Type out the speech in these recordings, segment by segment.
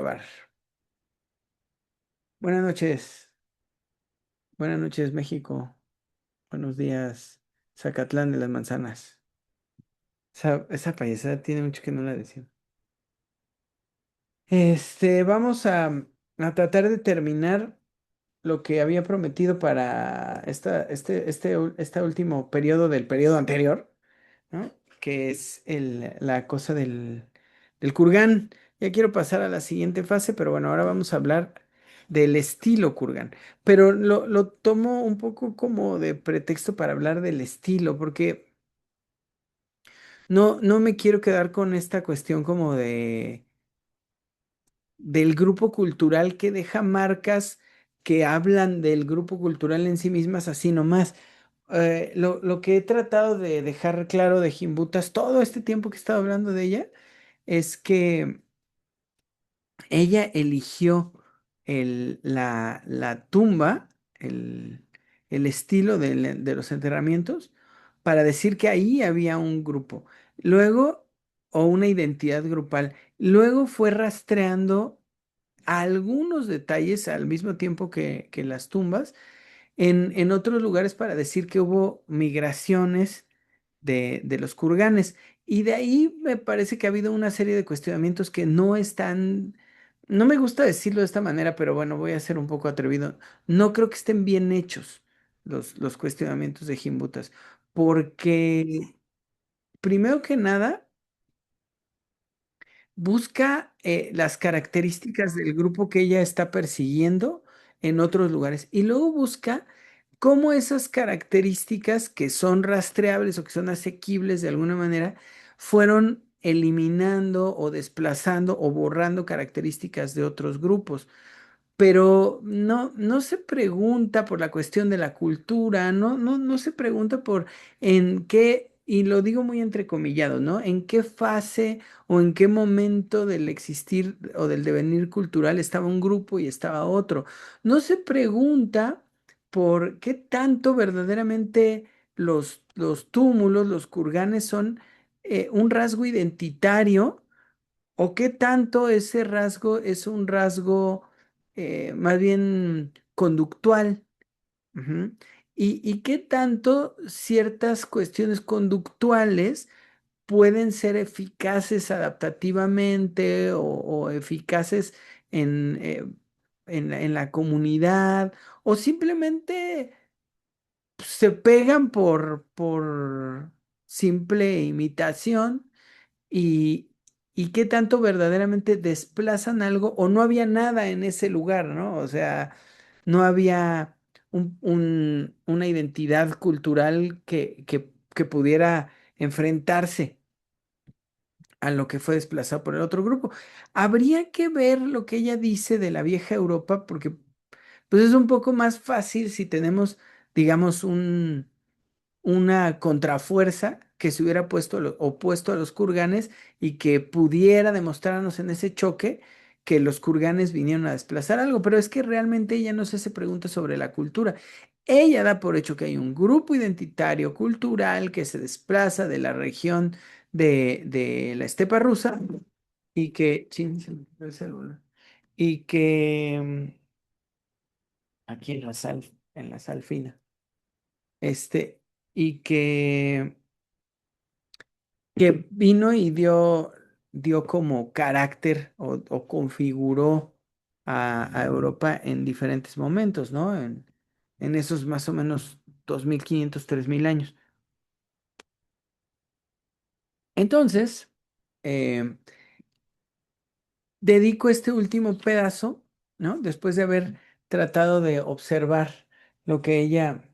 grabar. Buenas noches México, buenos días Zacatlán de las Manzanas. Esa payasada tiene mucho que no la decía. Vamos a tratar de terminar lo que había prometido para este último periodo del periodo anterior, ¿no? Que es la cosa del Kurgan. Ya quiero pasar a la siguiente fase, pero bueno, ahora vamos a hablar del estilo Kurgan. Pero lo tomo un poco como de pretexto para hablar del estilo, porque no me quiero quedar con esta cuestión como del grupo cultural que deja marcas que hablan del grupo cultural en sí mismas así nomás. Lo que he tratado de dejar claro de Jimbutas todo este tiempo que he estado hablando de ella es que ella eligió la tumba, el estilo de los enterramientos, para decir que ahí había un grupo. Luego, o una identidad grupal. Luego fue rastreando algunos detalles al mismo tiempo que las tumbas en otros lugares para decir que hubo migraciones de los kurganes. Y de ahí me parece que ha habido una serie de cuestionamientos que no están, no me gusta decirlo de esta manera, pero bueno, voy a ser un poco atrevido. No creo que estén bien hechos los cuestionamientos de Gimbutas, porque primero que nada, busca las características del grupo que ella está persiguiendo en otros lugares y luego busca cómo esas características que son rastreables o que son asequibles de alguna manera fueron eliminando o desplazando o borrando características de otros grupos, pero no se pregunta por la cuestión de la cultura, no se pregunta por en qué, y lo digo muy entrecomillado, ¿no? En qué fase o en qué momento del existir o del devenir cultural estaba un grupo y estaba otro. No se pregunta por qué tanto verdaderamente los túmulos, los kurganes son un rasgo identitario o qué tanto ese rasgo es un rasgo más bien conductual. Ujú. Y qué tanto ciertas cuestiones conductuales pueden ser eficaces adaptativamente o eficaces en, en la comunidad o simplemente se pegan por simple imitación y, y qué tanto verdaderamente desplazan algo o no había nada en ese lugar, ¿no? O sea, no había una identidad cultural que pudiera enfrentarse a lo que fue desplazado por el otro grupo. Habría que ver lo que ella dice de la vieja Europa, porque pues es un poco más fácil si tenemos, digamos, una contrafuerza que se hubiera puesto opuesto a los kurganes y que pudiera demostrarnos en ese choque que los kurganes vinieron a desplazar algo, pero es que realmente ella no se hace preguntas sobre la cultura. Ella da por hecho que hay un grupo identitario cultural que se desplaza de la región de la estepa rusa y que, chin, se me fue el celular. Y que aquí en la sal fina, este, y que vino y dio como carácter o configuró a Europa en diferentes momentos, ¿no? En esos más o menos 2500 3000 años. Entonces, eh, dedico este último pedazo, ¿no? Después de haber tratado de observar lo que ella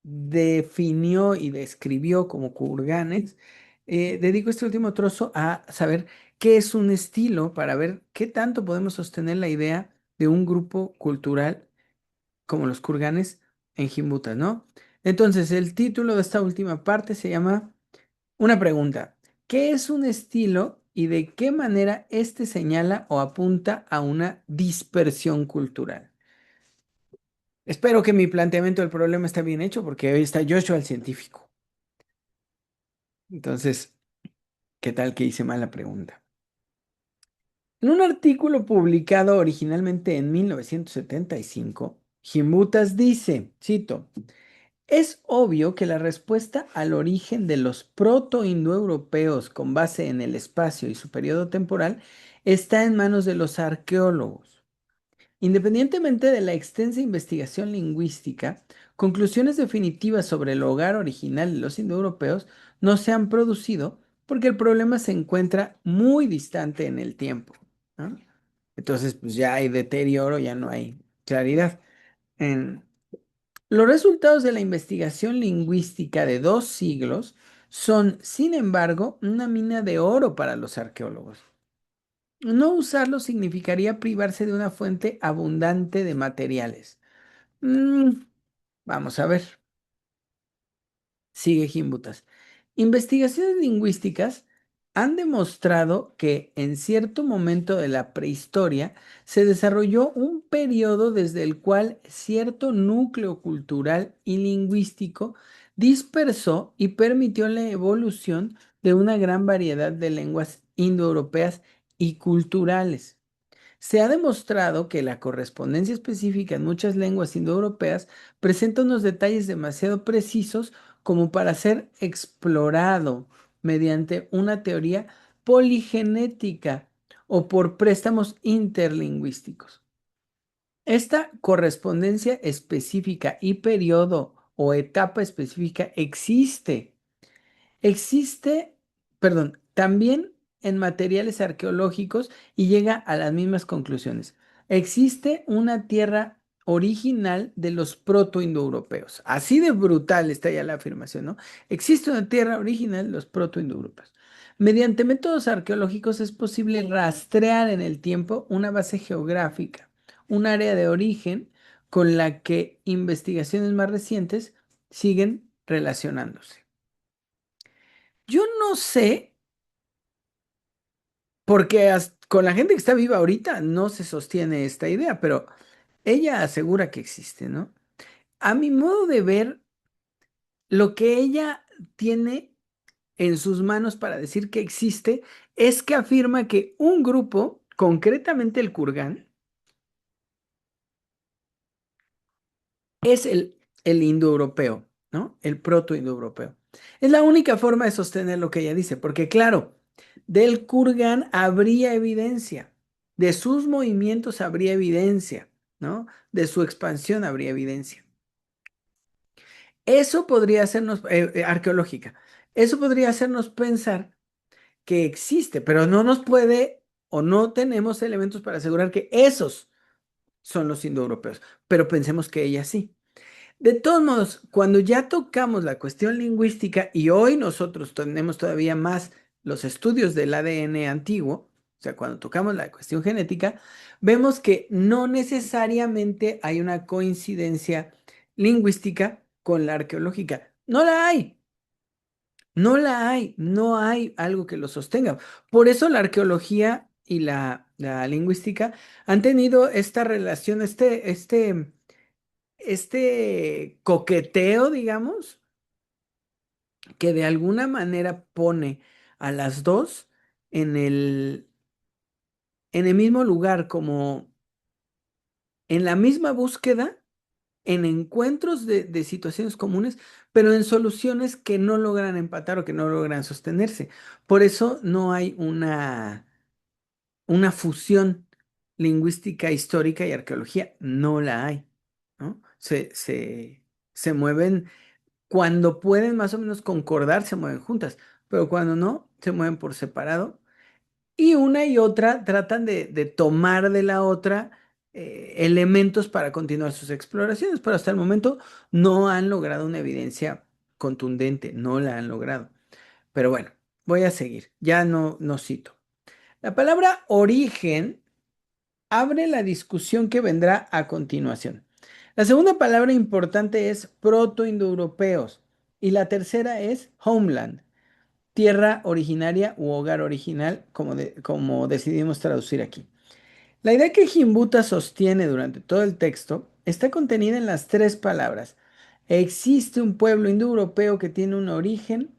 definió y describió como kurganes, dedico este último trozo a saber qué es un estilo para ver qué tanto podemos sostener la idea de un grupo cultural como los kurganes en Jimbutas, ¿no? Entonces, el título de esta última parte se llama Una pregunta. ¿Qué es un estilo y de qué manera éste señala o apunta a una dispersión cultural? Espero que mi planteamiento del problema está bien hecho porque hoy está Joshua el científico. Entonces, ¿qué tal que hice mal la pregunta? En un artículo publicado originalmente en 1975, Gimbutas dice, cito, es obvio que la respuesta al origen de los proto-indoeuropeos con base en el espacio y su periodo temporal está en manos de los arqueólogos. Independientemente de la extensa investigación lingüística, conclusiones definitivas sobre el hogar original de los indoeuropeos no se han producido porque el problema se encuentra muy distante en el tiempo, ¿no? Entonces, pues ya hay deterioro, ya no hay claridad. En, los resultados de la investigación lingüística de 2 siglos son, sin embargo, una mina de oro para los arqueólogos. No usarlo significaría privarse de una fuente abundante de materiales. Mm, vamos a ver. Sigue Gimbutas. Investigaciones lingüísticas han demostrado que en cierto momento de la prehistoria se desarrolló un periodo desde el cual cierto núcleo cultural y lingüístico dispersó y permitió la evolución de una gran variedad de lenguas indoeuropeas y culturales. Se ha demostrado que la correspondencia específica en muchas lenguas indoeuropeas presenta unos detalles demasiado precisos como para ser explorado mediante una teoría poligenética o por préstamos interlingüísticos. Esta correspondencia específica y periodo o etapa específica existe, perdón, también en materiales arqueológicos y llega a las mismas conclusiones. Existe una tierra original de los proto-indoeuropeos. Así de brutal está ya la afirmación, ¿no? Existe una tierra original de los proto-indoeuropeos. Mediante métodos arqueológicos es posible rastrear en el tiempo una base geográfica, un área de origen con la que investigaciones más recientes siguen relacionándose. Yo no sé, porque con la gente que está viva ahorita no se sostiene esta idea, pero ella asegura que existe, ¿no? A mi modo de ver, lo que ella tiene en sus manos para decir que existe es que afirma que un grupo, concretamente el Kurgán, es el indoeuropeo, ¿no? El proto-indoeuropeo. Es la única forma de sostener lo que ella dice, porque claro, del Kurgan habría evidencia, de sus movimientos habría evidencia, ¿no? De su expansión habría evidencia. Eso podría hacernos, arqueológica, eso podría hacernos pensar que existe, pero no nos puede o no tenemos elementos para asegurar que esos son los indoeuropeos, pero pensemos que ella sí. De todos modos, cuando ya tocamos la cuestión lingüística y hoy nosotros tenemos todavía más los estudios del ADN antiguo, o sea, cuando tocamos la cuestión genética, vemos que no necesariamente hay una coincidencia lingüística con la arqueológica. No la hay, no la hay, no hay algo que lo sostenga. Por eso la arqueología y la lingüística han tenido esta relación, este coqueteo, digamos, que de alguna manera pone a las dos en en el mismo lugar, como en la misma búsqueda, en encuentros de situaciones comunes, pero en soluciones que no logran empatar o que no logran sostenerse. Por eso no hay una fusión lingüística, histórica y arqueología. No la hay, ¿no? Se mueven. Cuando pueden más o menos concordar, se mueven juntas, pero cuando no, se mueven por separado. Y una y otra tratan de tomar de la otra elementos para continuar sus exploraciones, pero hasta el momento no han logrado una evidencia contundente, no la han logrado. Pero bueno, voy a seguir, ya no cito. La palabra origen abre la discusión que vendrá a continuación. La segunda palabra importante es proto-indoeuropeos y la tercera es homeland, tierra originaria u hogar original, como decidimos traducir aquí. La idea que Gimbuta sostiene durante todo el texto está contenida en las 3 palabras. Existe un pueblo indoeuropeo que tiene un origen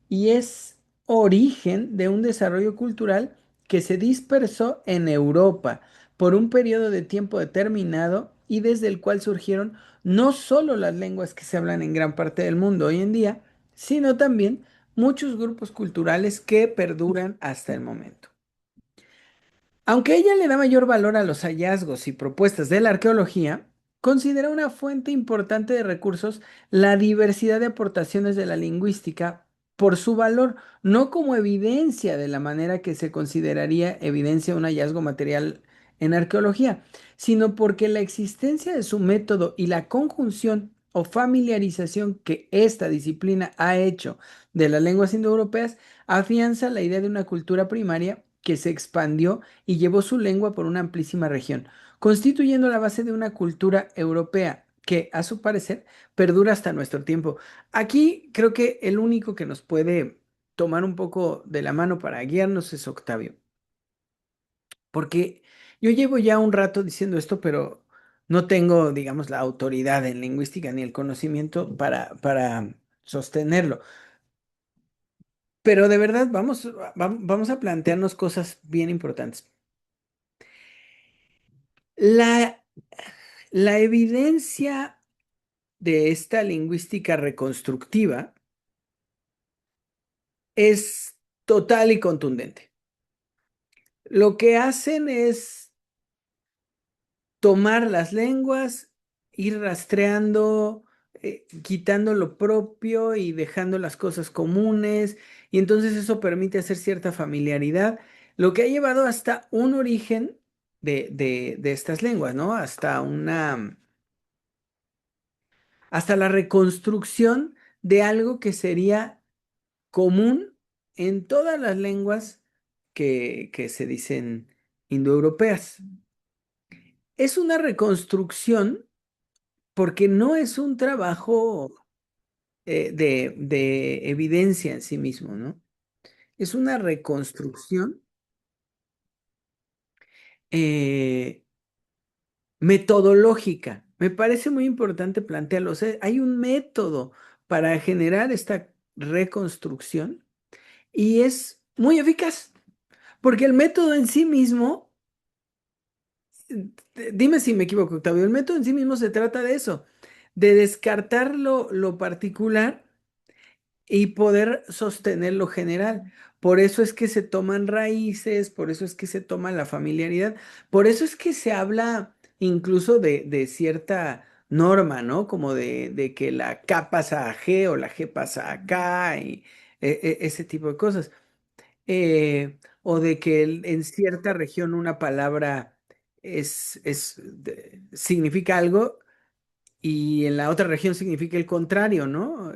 y es origen de un desarrollo cultural que se dispersó en Europa por un periodo de tiempo determinado y desde el cual surgieron no solo las lenguas que se hablan en gran parte del mundo hoy en día, sino también muchos grupos culturales que perduran hasta el momento. Aunque ella le da mayor valor a los hallazgos y propuestas de la arqueología, considera una fuente importante de recursos la diversidad de aportaciones de la lingüística por su valor, no como evidencia de la manera que se consideraría evidencia un hallazgo material en arqueología, sino porque la existencia de su método y la conjunción o familiarización que esta disciplina ha hecho de las lenguas indoeuropeas afianza la idea de una cultura primaria que se expandió y llevó su lengua por una amplísima región, constituyendo la base de una cultura europea que, a su parecer, perdura hasta nuestro tiempo. Aquí creo que el único que nos puede tomar un poco de la mano para guiarnos es Octavio, porque yo llevo ya un rato diciendo esto, pero no tengo, digamos, la autoridad en lingüística ni el conocimiento para sostenerlo. Pero de verdad, vamos a plantearnos cosas bien importantes. La La evidencia de esta lingüística reconstructiva es total y contundente. Lo que hacen es tomar las lenguas, ir rastreando, quitando lo propio y dejando las cosas comunes, y entonces eso permite hacer cierta familiaridad, lo que ha llevado hasta un origen de estas lenguas, ¿no? Hasta la reconstrucción de algo que sería común en todas las lenguas que se dicen indoeuropeas. Es una reconstrucción porque no es un trabajo de evidencia en sí mismo, ¿no? Es una reconstrucción eh, metodológica. Me parece muy importante plantearlo. O sea, hay un método para generar esta reconstrucción y es muy eficaz, porque el método en sí mismo, dime si me equivoco, Octavio, el método en sí mismo se trata de eso, de descartar lo particular y poder sostener lo general. Por eso es que se toman raíces, por eso es que se toma la familiaridad, por eso es que se habla incluso de cierta norma, ¿no? Como de que la K pasa a G o la G pasa a K y ese tipo de cosas. O de que en cierta región una palabra significa algo y en la otra región significa el contrario, ¿no?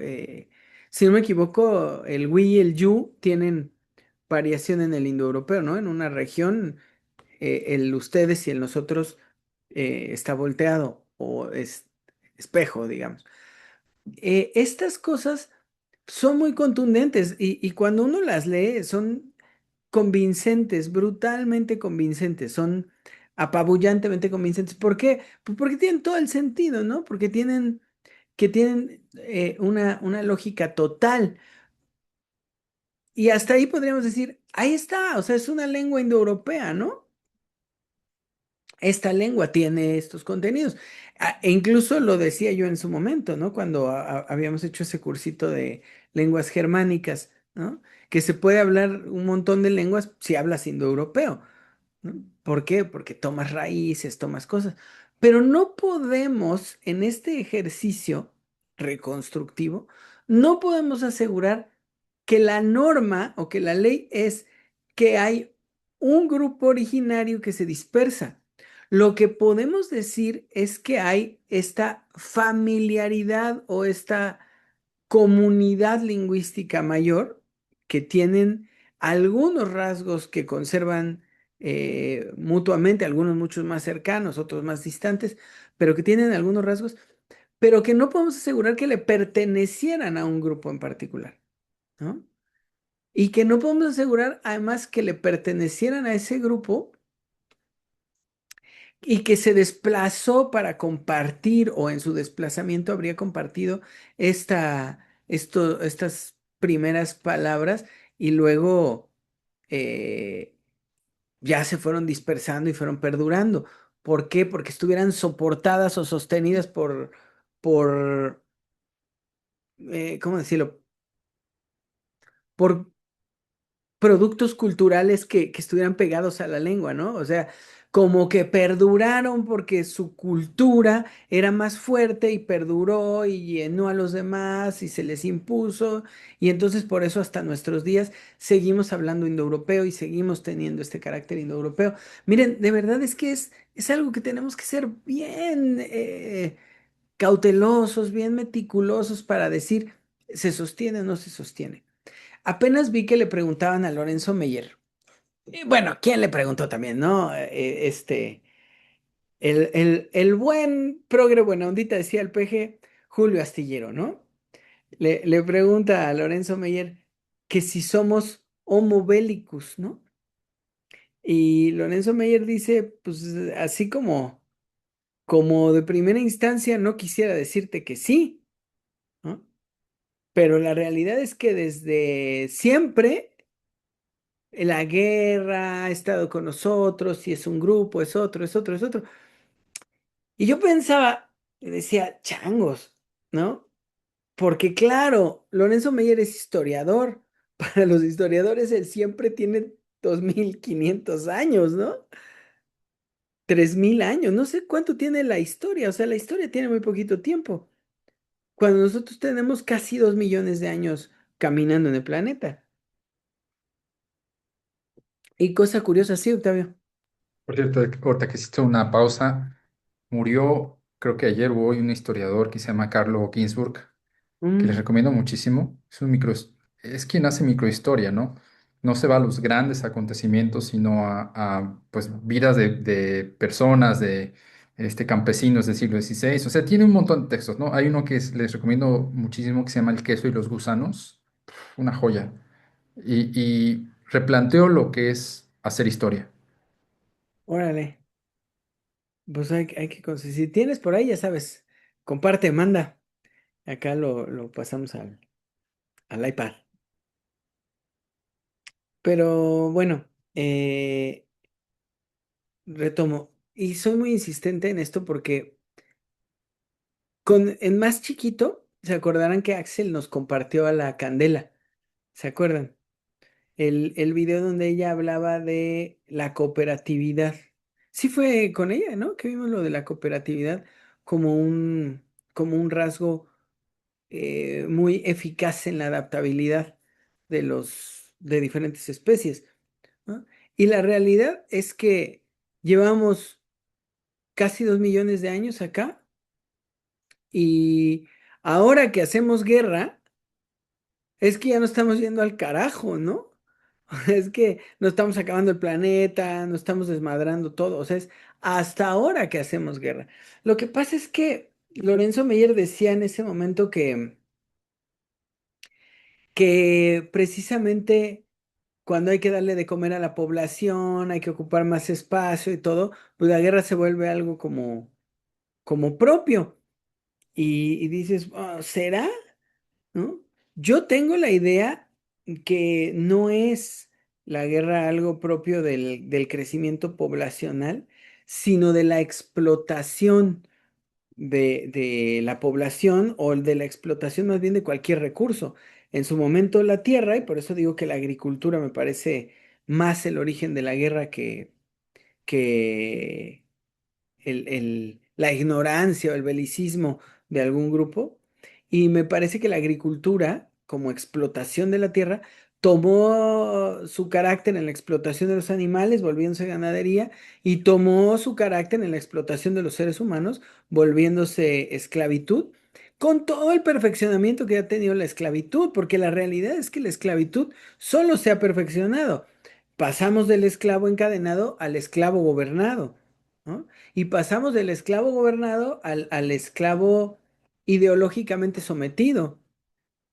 Si no me equivoco, el we y el you tienen variación en el indoeuropeo, ¿no? En una región, el ustedes y el nosotros está volteado o es espejo, digamos. Estas cosas son muy contundentes y cuando uno las lee son convincentes, brutalmente convincentes, son apabullantemente convincentes. ¿Por qué? Pues porque tienen todo el sentido, ¿no? Porque tienen una lógica total. Y hasta ahí podríamos decir, ahí está, o sea, es una lengua indoeuropea, ¿no? Esta lengua tiene estos contenidos. E incluso lo decía yo en su momento, ¿no? Cuando habíamos hecho ese cursito de lenguas germánicas, ¿no? Que se puede hablar un montón de lenguas si hablas indoeuropeo. ¿No? ¿Por qué? Porque tomas raíces, tomas cosas. Pero no podemos, en este ejercicio reconstructivo, no podemos asegurar que la norma o que la ley es que hay un grupo originario que se dispersa. Lo que podemos decir es que hay esta familiaridad o esta comunidad lingüística mayor que tienen algunos rasgos que conservan mutuamente, algunos muchos más cercanos, otros más distantes, pero que tienen algunos rasgos, pero que no podemos asegurar que le pertenecieran a un grupo en particular, ¿no? Y que no podemos asegurar además que le pertenecieran a ese grupo y que se desplazó para compartir o en su desplazamiento habría compartido estas primeras palabras y luego eh, ya se fueron dispersando y fueron perdurando. ¿Por qué? Porque estuvieran soportadas o sostenidas por, ¿cómo decirlo? Por productos culturales que estuvieran pegados a la lengua, ¿no? O sea, como que perduraron porque su cultura era más fuerte y perduró y llenó a los demás y se les impuso. Y entonces por eso hasta nuestros días seguimos hablando indoeuropeo y seguimos teniendo este carácter indoeuropeo. Miren, de verdad es que es algo que tenemos que ser bien cautelosos, bien meticulosos para decir, ¿se sostiene o no se sostiene? Apenas vi que le preguntaban a Lorenzo Meyer. Y bueno, ¿quién le preguntó también, no? El buen progre buena ondita, decía el peje, Julio Astillero, ¿no? Le pregunta a Lorenzo Meyer que si somos homo bélicus, ¿no? Y Lorenzo Meyer dice, pues así como de primera instancia no quisiera decirte que sí, ¿no? Pero la realidad es que desde siempre la guerra ha estado con nosotros y es un grupo, es otro, es otro, es otro. Y yo pensaba, y decía, changos, ¿no? Porque claro, Lorenzo Meyer es historiador. Para los historiadores él siempre tiene 2500 años, ¿no? 3000 años, no sé cuánto tiene la historia, o sea, la historia tiene muy poquito tiempo, cuando nosotros tenemos casi 2 millones de años caminando en el planeta. Y cosa curiosa, sí, Octavio. Por cierto, ahorita que hiciste una pausa, murió, creo que ayer o hoy, un historiador que se llama Carlo Ginzburg, que les Mm, recomiendo muchísimo. Es quien hace microhistoria, ¿no? No se va a los grandes acontecimientos, sino pues, vidas de personas, de campesinos del siglo XVI. O sea, tiene un montón de textos, ¿no? Hay uno que les recomiendo muchísimo que se llama El queso y los gusanos, una joya. Y replanteó lo que es hacer historia. órale. Pues hay que conseguir. Si tienes por ahí, ya sabes, comparte, manda. Acá lo pasamos al iPad. Pero bueno, retomo. Y soy muy insistente en esto porque en más chiquito, se acordarán que Axel nos compartió a la Candela. ¿Se acuerdan? El video donde ella hablaba de la cooperatividad. Sí fue con ella, ¿no? Que vimos lo de la cooperatividad como como un rasgo muy eficaz en la adaptabilidad de diferentes especies, ¿no? Y la realidad es que llevamos casi 2 millones de años acá y ahora que hacemos guerra, es que ya no estamos yendo al carajo, ¿no? Es que no estamos acabando el planeta, no estamos desmadrando todo, o sea, es hasta ahora que hacemos guerra. Lo que pasa es que Lorenzo Meyer decía en ese momento que precisamente cuando hay que darle de comer a la población, hay que ocupar más espacio y todo, pues la guerra se vuelve algo como propio. Y dices, "Ah, ¿será? ¿No? Yo tengo la idea que no es la guerra algo propio del crecimiento poblacional, sino de la explotación de la población o de la explotación más bien de cualquier recurso. En su momento la tierra, y por eso digo que la agricultura me parece más el origen de la guerra que la ignorancia o el belicismo de algún grupo. Y me parece que la agricultura, como explotación de la tierra, tomó su carácter en la explotación de los animales, volviéndose ganadería, y tomó su carácter en la explotación de los seres humanos, volviéndose esclavitud, con todo el perfeccionamiento que ha tenido la esclavitud, porque la realidad es que la esclavitud solo se ha perfeccionado. Pasamos del esclavo encadenado al esclavo gobernado, ¿no? Y pasamos del esclavo gobernado al esclavo ideológicamente sometido.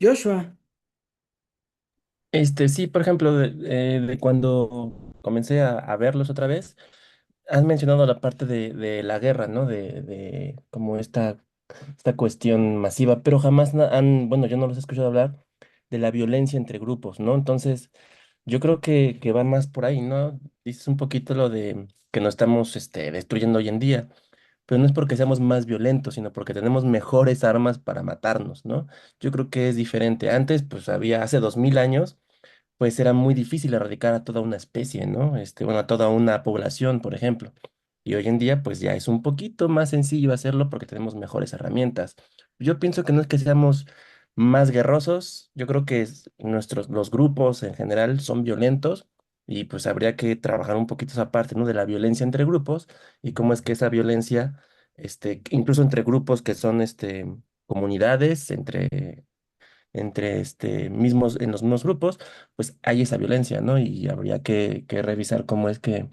Joshua. Sí, por ejemplo, de cuando comencé a verlos otra vez, has mencionado la parte de la guerra, ¿no? De como esta cuestión masiva, pero jamás bueno, yo no los he escuchado hablar de la violencia entre grupos, ¿no? Entonces, Yo creo que va más por ahí, ¿no? Dices un poquito lo de que nos estamos destruyendo hoy en día, pero no es porque seamos más violentos, sino porque tenemos mejores armas para matarnos, ¿no? Yo creo que es diferente. Antes, pues había, hace 2000 años, pues era muy difícil erradicar a toda una especie, ¿no? Bueno, a toda una población, por ejemplo. Y hoy en día, pues ya es un poquito más sencillo hacerlo porque tenemos mejores herramientas. Yo pienso que no es que seamos más guerrosos, yo creo que los grupos en general son violentos y pues habría que trabajar un poquito esa parte, ¿no? De la violencia entre grupos y cómo es que esa violencia, incluso entre grupos que son, comunidades, entre mismos, en los mismos grupos, pues hay esa violencia, ¿no? Y habría que revisar cómo es que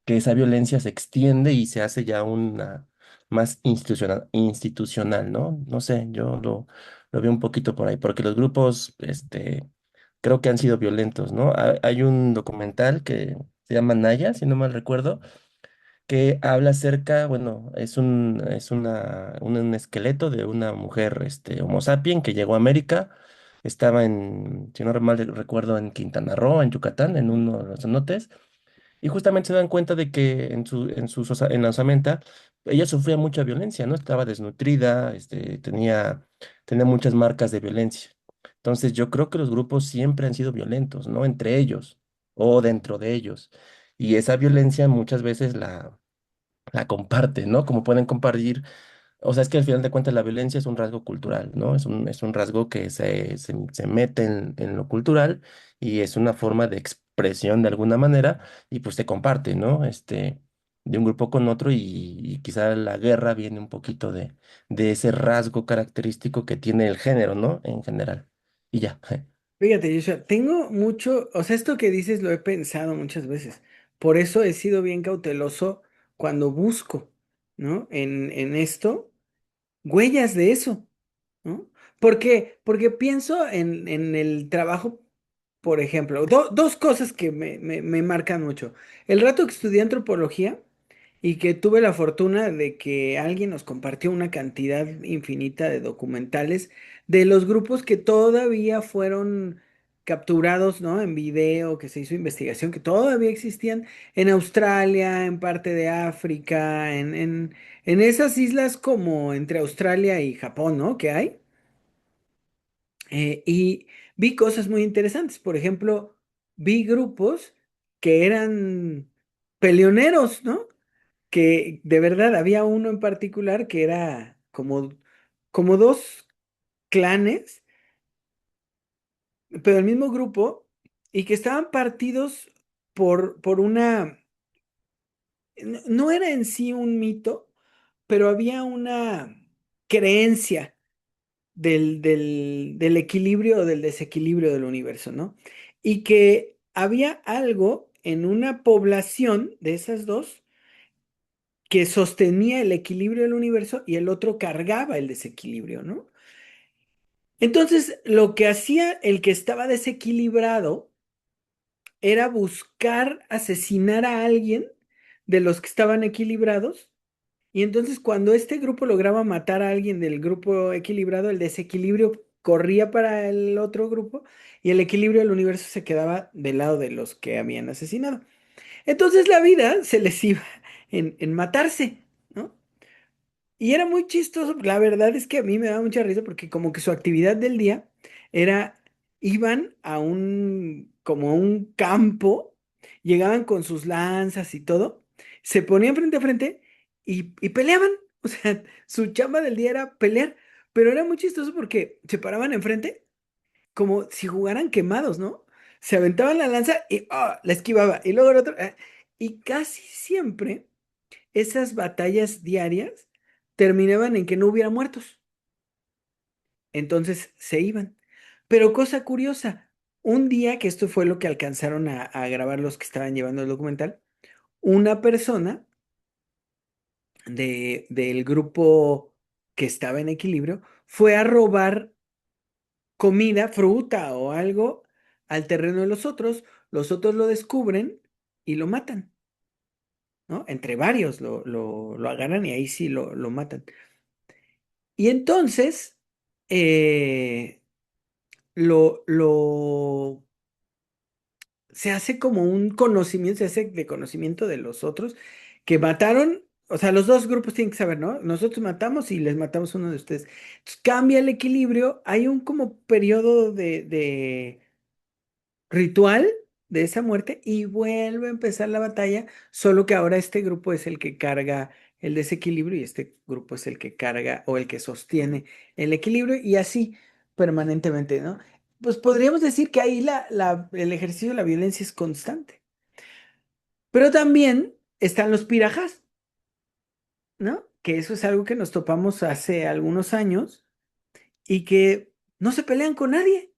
esa violencia se extiende y se hace ya una más institucional, ¿no? No sé, yo lo veo un poquito por ahí, porque los grupos, creo que han sido violentos, ¿no? Hay un documental que se llama Naya, si no mal recuerdo, que habla acerca, bueno, un esqueleto de una mujer, Homo sapien, que llegó a América, estaba si no mal recuerdo, en Quintana Roo, en Yucatán, en uno de los cenotes, y justamente se dan cuenta de que en la osamenta ella sufría mucha violencia, ¿no? Estaba desnutrida, tenía muchas marcas de violencia. Entonces yo creo que los grupos siempre han sido violentos, ¿no? Entre ellos o dentro de ellos. Y esa violencia muchas veces la comparten, ¿no? Como pueden compartir, o sea, es que al final de cuentas la violencia es un rasgo cultural, ¿no? Es un rasgo que se mete en lo cultural y es una forma de expresión de alguna manera y pues se comparte, ¿no? De un grupo con otro y quizá la guerra viene un poquito de ese rasgo característico que tiene el género, ¿no? En general. Y ya. Fíjate, Joshua, tengo mucho, o sea, esto que dices lo he pensado muchas veces. Por eso he sido bien cauteloso cuando busco, ¿no? En esto, huellas de eso, ¿no? ¿Por qué? Porque pienso en el trabajo, por ejemplo, dos cosas que me marcan mucho. El rato que estudié antropología y que tuve la fortuna de que alguien nos compartió una cantidad infinita de documentales de los grupos que todavía fueron capturados, ¿no? En video, que se hizo investigación, que todavía existían en Australia, en parte de África, en esas islas como entre Australia y Japón, ¿no? Que hay. Y vi cosas muy interesantes. Por ejemplo, vi grupos que eran peleoneros, ¿no? Que de verdad había uno en particular que era como dos clanes, pero el mismo grupo, y que estaban partidos por una, no era en sí un mito, pero había una creencia del equilibrio o del desequilibrio del universo, ¿no? Y que había algo en una población de esas dos que sostenía el equilibrio del universo y el otro cargaba el desequilibrio, ¿no? Entonces, lo que hacía el que estaba desequilibrado era buscar asesinar a alguien de los que estaban equilibrados. Y entonces cuando este grupo lograba matar a alguien del grupo equilibrado, el desequilibrio corría para el otro grupo y el equilibrio del universo se quedaba del lado de los que habían asesinado. Entonces la vida se les iba en matarse, ¿no? Y era muy chistoso, la verdad es que a mí me daba mucha risa porque como que su actividad del día era, iban a como a un campo, llegaban con sus lanzas y todo, se ponían frente a frente y peleaban. O sea, su chamba del día era pelear, pero era muy chistoso porque se paraban enfrente como si jugaran quemados, ¿no? Se aventaban la lanza y la esquivaba y luego el otro, y casi siempre esas batallas diarias terminaban en que no hubiera muertos. Entonces se iban. Pero cosa curiosa, un día que esto fue lo que alcanzaron a grabar los que estaban llevando el documental, una persona del grupo que estaba en equilibrio fue a robar comida, fruta o algo al terreno de los otros lo descubren y lo matan, ¿no? Entre varios lo agarran y ahí sí lo matan. Y entonces, eh, lo se hace como un conocimiento, se hace de conocimiento de los otros que mataron, o sea, los dos grupos tienen que saber, ¿no? Nosotros matamos y les matamos a uno de ustedes. Entonces, cambia el equilibrio, hay un como periodo de ritual de esa muerte y vuelve a empezar la batalla, solo que ahora este grupo es el que carga el desequilibrio y este grupo es el que carga o el que sostiene el equilibrio y así permanentemente, ¿no? Pues podríamos decir que ahí el ejercicio de la violencia es constante. Pero también están los pirajas, ¿no? Que eso es algo que nos topamos hace algunos años y que no se pelean con nadie.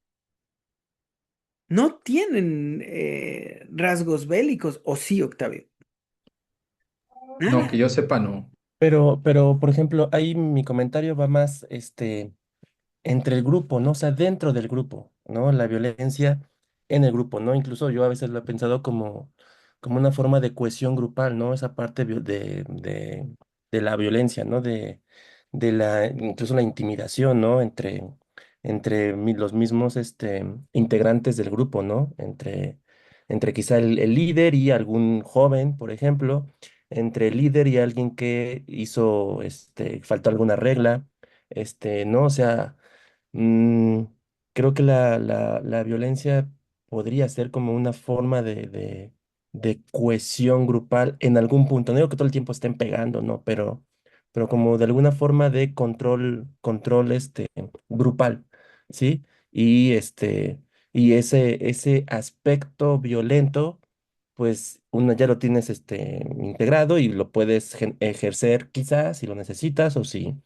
No tienen rasgos bélicos, o sí, Octavio. No, que Nada. yo sepa, no. Pero, por ejemplo, ahí mi comentario va más, entre el grupo, ¿no? O sea, dentro del grupo, ¿no? La violencia en el grupo, ¿no? Incluso yo a veces lo he pensado como una forma de cohesión grupal, ¿no? Esa parte de la violencia, ¿no? Incluso la intimidación, ¿no? Entre los mismos, integrantes del grupo, ¿no? Entre quizá el líder y algún joven, por ejemplo, entre el líder y alguien que hizo, faltó alguna regla, ¿no? O sea, Mm, creo que la violencia podría ser como una forma de cohesión grupal en algún punto. No digo que todo el tiempo estén pegando, ¿no? Pero como de alguna forma de control grupal, ¿sí? Y y ese aspecto violento, pues uno ya lo tienes integrado y lo puedes ejercer quizás si lo necesitas o si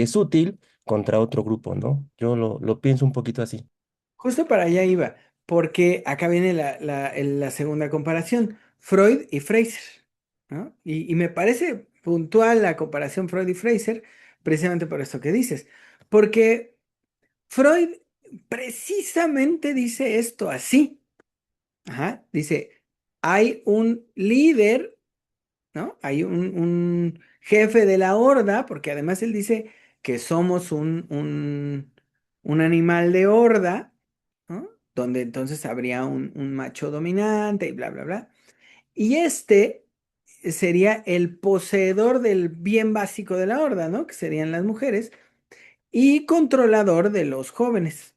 es útil contra otro grupo, ¿no? Yo lo pienso un poquito así. Justo para allá iba, porque acá viene la segunda comparación, Freud y Fraser, ¿no? Y me parece puntual la comparación Freud y Fraser, precisamente por esto que dices, porque Freud precisamente dice esto así, ajá, dice, hay un líder, ¿no? Hay un jefe de la horda, porque además él dice que somos un animal de horda, ¿no? Donde entonces habría un macho dominante y bla, bla, bla. Y este sería el poseedor del bien básico de la horda, ¿no? Que serían las mujeres y controlador de los jóvenes,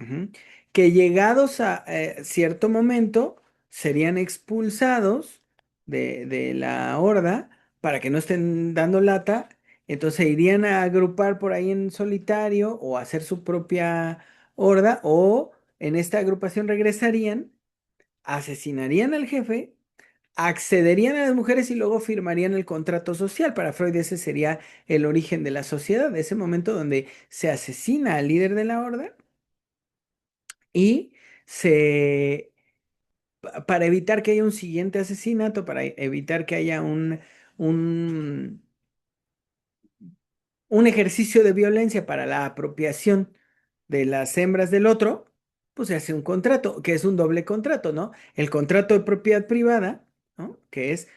ujú, que llegados a cierto momento serían expulsados de la horda para que no estén dando lata, entonces irían a agrupar por ahí en solitario o a hacer su propia horda o en esta agrupación regresarían, asesinarían al jefe, accederían a las mujeres y luego firmarían el contrato social. Para Freud ese sería el origen de la sociedad, de ese momento donde se asesina al líder de la horda y se, para evitar que haya un siguiente asesinato, para evitar que haya un, un ejercicio de violencia para la apropiación de las hembras del otro, pues se hace un contrato, que es un doble contrato, ¿no? El contrato de propiedad privada, ¿no? Que es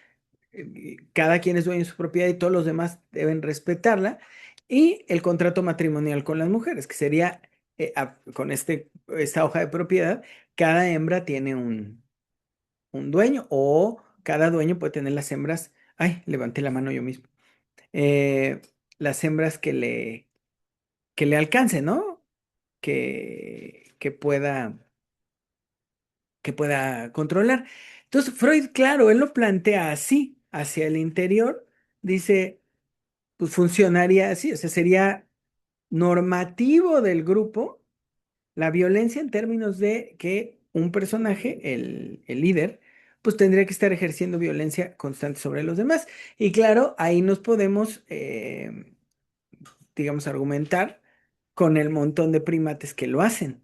cada quien es dueño de su propiedad y todos los demás deben respetarla. Y el contrato matrimonial con las mujeres, que sería con esta hoja de propiedad, cada hembra tiene un dueño o cada dueño puede tener las hembras. Ay, levanté la mano yo mismo. eh, las hembras que le alcance, ¿no? Que, que pueda, que pueda controlar. Entonces, Freud, claro, él lo plantea así, hacia el interior, dice, pues funcionaría así, o sea, sería normativo del grupo la violencia en términos de que un personaje, el líder, pues tendría que estar ejerciendo violencia constante sobre los demás. Y claro, ahí nos podemos, digamos, argumentar con el montón de primates que lo hacen,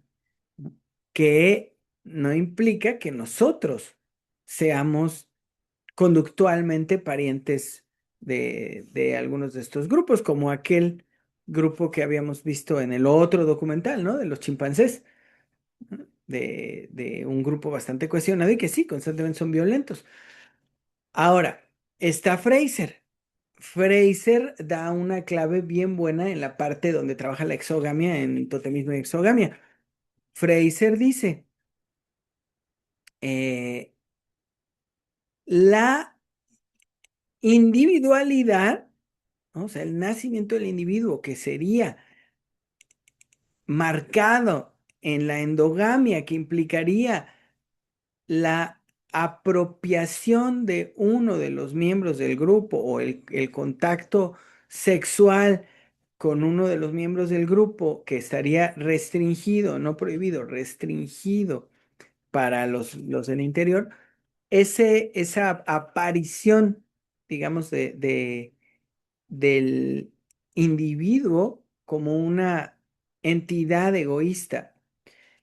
¿no? Que no implica que nosotros seamos conductualmente parientes de algunos de estos grupos, como aquel grupo que habíamos visto en el otro documental, ¿no? De los chimpancés, ¿no? De un grupo bastante cohesionado y que sí, constantemente son violentos. Ahora, está Fraser. Fraser da una clave bien buena en la parte donde trabaja la exogamia, en totemismo y exogamia. Fraser dice, eh, la individualidad, ¿no? O sea, el nacimiento del individuo que sería marcado en la endogamia, que implicaría la apropiación de uno de los miembros del grupo o el contacto sexual con uno de los miembros del grupo que estaría restringido, no prohibido, restringido para los del interior, esa aparición, digamos, del individuo como una entidad egoísta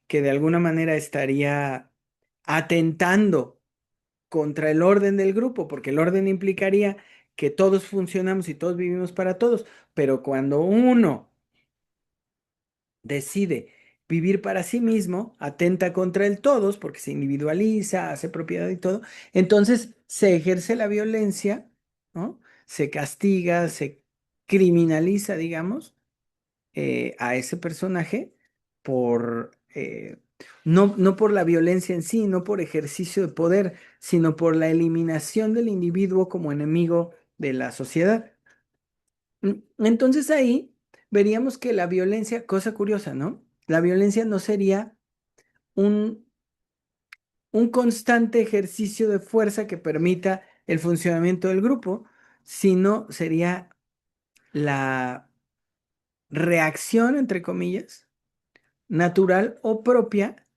que de alguna manera estaría atentando contra el orden del grupo, porque el orden implicaría que todos funcionamos y todos vivimos para todos, pero cuando uno decide vivir para sí mismo, atenta contra el todos, porque se individualiza, hace propiedad y todo, entonces se ejerce la violencia, ¿no? Se castiga, se criminaliza, digamos, a ese personaje por, no por la violencia en sí, no por ejercicio de poder, sino por la eliminación del individuo como enemigo de la sociedad. Entonces ahí veríamos que la violencia, cosa curiosa, ¿no? La violencia no sería un, un constante ejercicio de fuerza que permita el funcionamiento del grupo, sino sería la reacción, entre comillas, natural o propia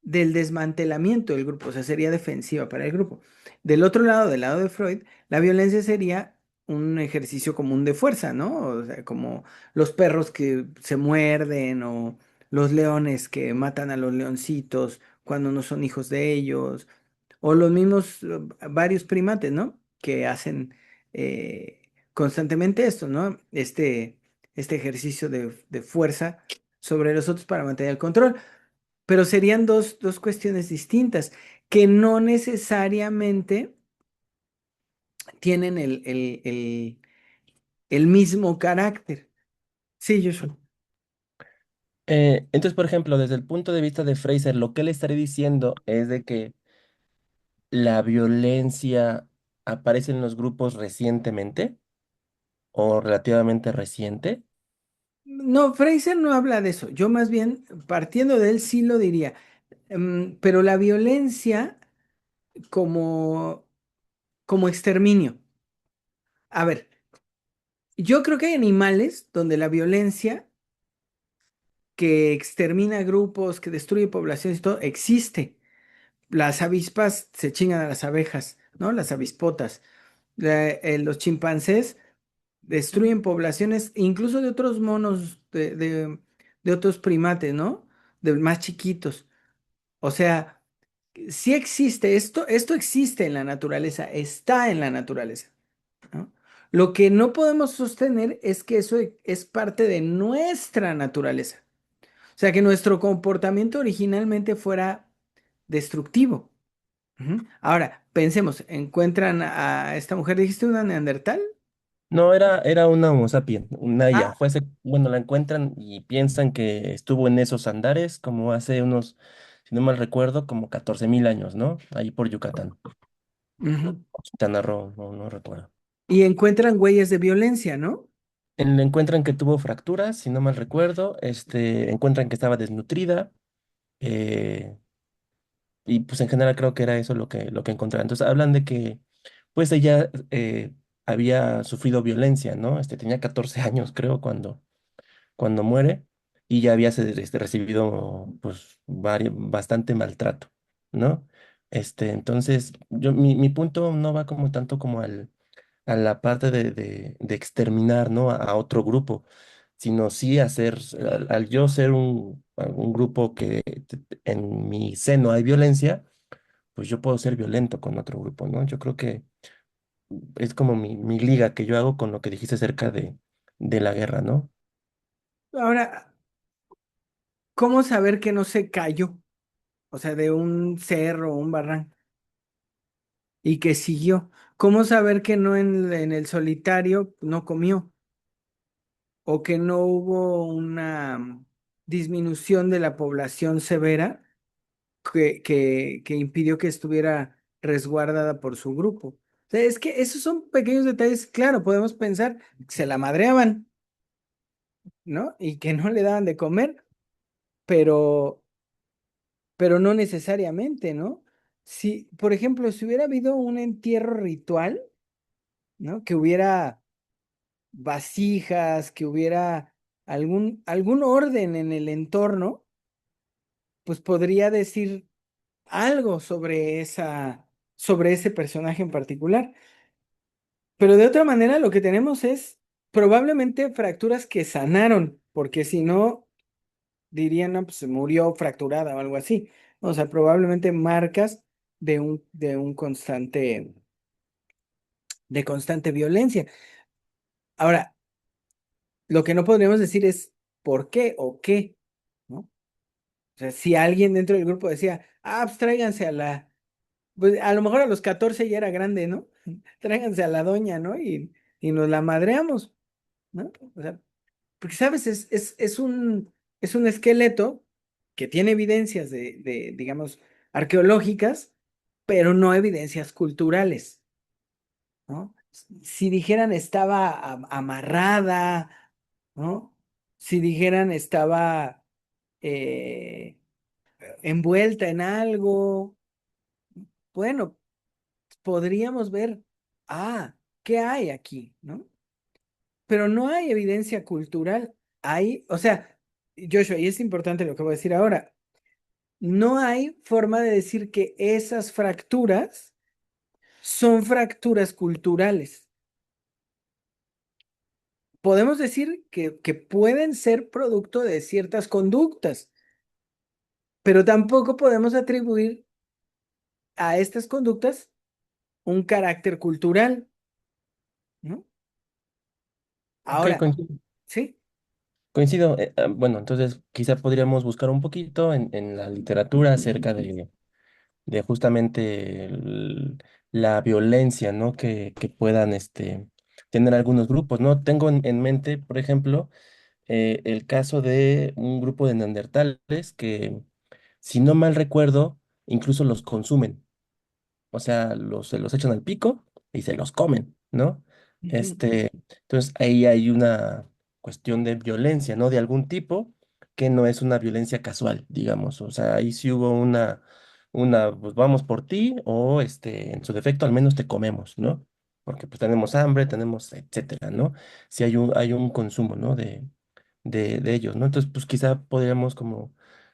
del desmantelamiento del grupo, o sea, sería defensiva para el grupo. Del otro lado, del lado de Freud, la violencia sería un ejercicio común de fuerza, ¿no? O sea, como los perros que se muerden o los leones que matan a los leoncitos cuando no son hijos de ellos, o los mismos varios primates, ¿no? Que hacen constantemente esto, ¿no? Este ejercicio de fuerza sobre los otros para mantener el control. Pero serían dos cuestiones distintas que no necesariamente tienen el mismo carácter. Sí, Joshua. Entonces, por ejemplo, desde el punto de vista de Fraser, lo que le estaré diciendo es de que la violencia aparece en los grupos recientemente o relativamente reciente. No, Fraser no habla de eso. Yo más bien, partiendo de él, sí lo diría. Pero la violencia como, como exterminio. A ver, yo creo que hay animales donde la violencia que extermina grupos, que destruye poblaciones y todo, existe. Las avispas se chingan a las abejas, ¿no? Las avispotas. Los chimpancés destruyen poblaciones, incluso de otros monos, de otros primates, ¿no? De más chiquitos. O sea, sí existe esto existe en la naturaleza, está en la naturaleza, ¿no? Lo que no podemos sostener es que eso es parte de nuestra naturaleza. O sea, que nuestro comportamiento originalmente fuera destructivo. Ujú. Ahora, pensemos, encuentran a esta mujer, dijiste una neandertal. No, era una Homo sapien, una Ah, IA. Bueno, la encuentran y piensan que estuvo en esos andares como hace unos, si no mal recuerdo, como 14.000 años, ¿no? Ahí por Yucatán. ujú. Quintana Roo, no recuerdo. Y encuentran huellas de violencia, ¿no? Encuentran que tuvo fracturas, si no mal recuerdo. Encuentran que estaba desnutrida. eh, y pues en general creo que era eso lo que encontraron. Entonces hablan de que pues ella había sufrido violencia, ¿no? Tenía 14 años, creo, cuando muere y ya había recibido pues bastante maltrato, ¿no? Entonces, mi punto no va como tanto como a la parte de exterminar, ¿no? A otro grupo, sino sí hacer, al yo ser un grupo que en mi seno hay violencia, pues yo puedo ser violento con otro grupo, ¿no? Yo creo que es como mi liga que yo hago con lo que dijiste acerca de la guerra, ¿no? Ahora, ¿cómo saber que no se cayó? O sea, de un cerro o un barranco y que siguió. ¿Cómo saber que no en el solitario no comió? O que no hubo una disminución de la población severa que impidió que estuviera resguardada por su grupo. O sea, es que esos son pequeños detalles, claro, podemos pensar, se la madreaban, ¿no? Y que no le daban de comer, pero, pero no necesariamente, ¿no? Si, por ejemplo, si hubiera habido un entierro ritual, ¿no? Que hubiera vasijas, que hubiera algún orden en el entorno, pues podría decir algo sobre ese personaje en particular. Pero de otra manera, lo que tenemos es probablemente fracturas que sanaron, porque si no, dirían, no, pues se murió fracturada o algo así. O sea, probablemente marcas de constante violencia. Ahora, lo que no podríamos decir es por qué o qué, ¿no? O sea, si alguien dentro del grupo decía, ah, pues tráiganse pues a lo mejor a los 14 ya era grande, ¿no? Tráiganse a la doña, ¿no? Y nos la madreamos, ¿no? O sea, porque, ¿sabes? Es un esqueleto que tiene evidencias digamos, arqueológicas, pero no evidencias culturales, ¿no? Si dijeran estaba amarrada, ¿no? Si dijeran estaba eh, envuelta en algo, bueno, podríamos ver, ah, ¿qué hay aquí? ¿No? Pero no hay evidencia cultural. Hay, o sea, Joshua, y es importante lo que voy a decir ahora, no hay forma de decir que esas fracturas son fracturas culturales. Podemos decir que pueden ser producto de ciertas conductas, pero tampoco podemos atribuir a estas conductas un carácter cultural, ¿no? Ok, Ahora, coincido. sí. Coincido. Bueno, entonces quizá podríamos buscar un poquito en la literatura acerca de justamente la violencia, ¿no? Que puedan tener algunos grupos, ¿no? Tengo en mente, por ejemplo, el caso de un grupo de neandertales que, si no mal recuerdo, incluso los consumen. O sea, se los echan al pico y se los comen, ¿no? Ujú, Entonces ahí hay una cuestión de violencia, ¿no? De algún tipo que no es una violencia casual, digamos. O sea, ahí sí hubo pues vamos por ti o en su defecto al menos te comemos, ¿no? Porque pues tenemos hambre, tenemos, etcétera, ¿no? Si hay un consumo, ¿no? De ellos, ¿no? Entonces, pues quizá podríamos como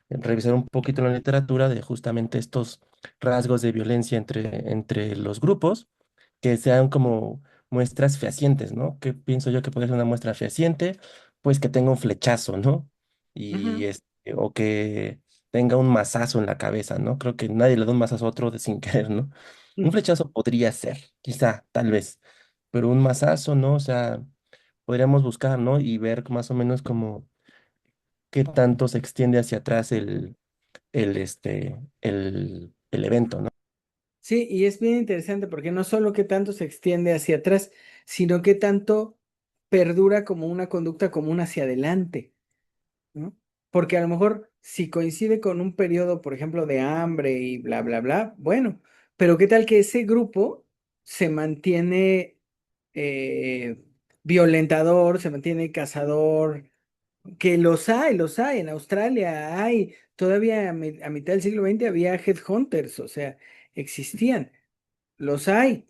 revisar un poquito la literatura de justamente estos rasgos de violencia entre los grupos, que sean como muestras fehacientes, ¿no? ¿Qué pienso yo que puede ser una muestra fehaciente? Pues que tenga un flechazo, ¿no? ujú. O que tenga un mazazo en la cabeza, ¿no? Creo que nadie le da un mazazo a otro de sin querer, ¿no? Un flechazo podría ser, quizá, tal vez, pero un mazazo, ¿no? O sea, podríamos buscar, ¿no? Y ver más o menos como qué tanto se extiende hacia atrás el evento, ¿no? Sí, y es bien interesante porque no solo que tanto se extiende hacia atrás, sino que tanto perdura como una conducta común hacia adelante, ¿no? Porque a lo mejor si coincide con un periodo, por ejemplo, de hambre y bla, bla, bla, bueno, pero ¿qué tal que ese grupo se mantiene eh, violentador, se mantiene cazador? Que los hay, en Australia hay, todavía a mitad del siglo XX había headhunters, o sea, existían, los hay,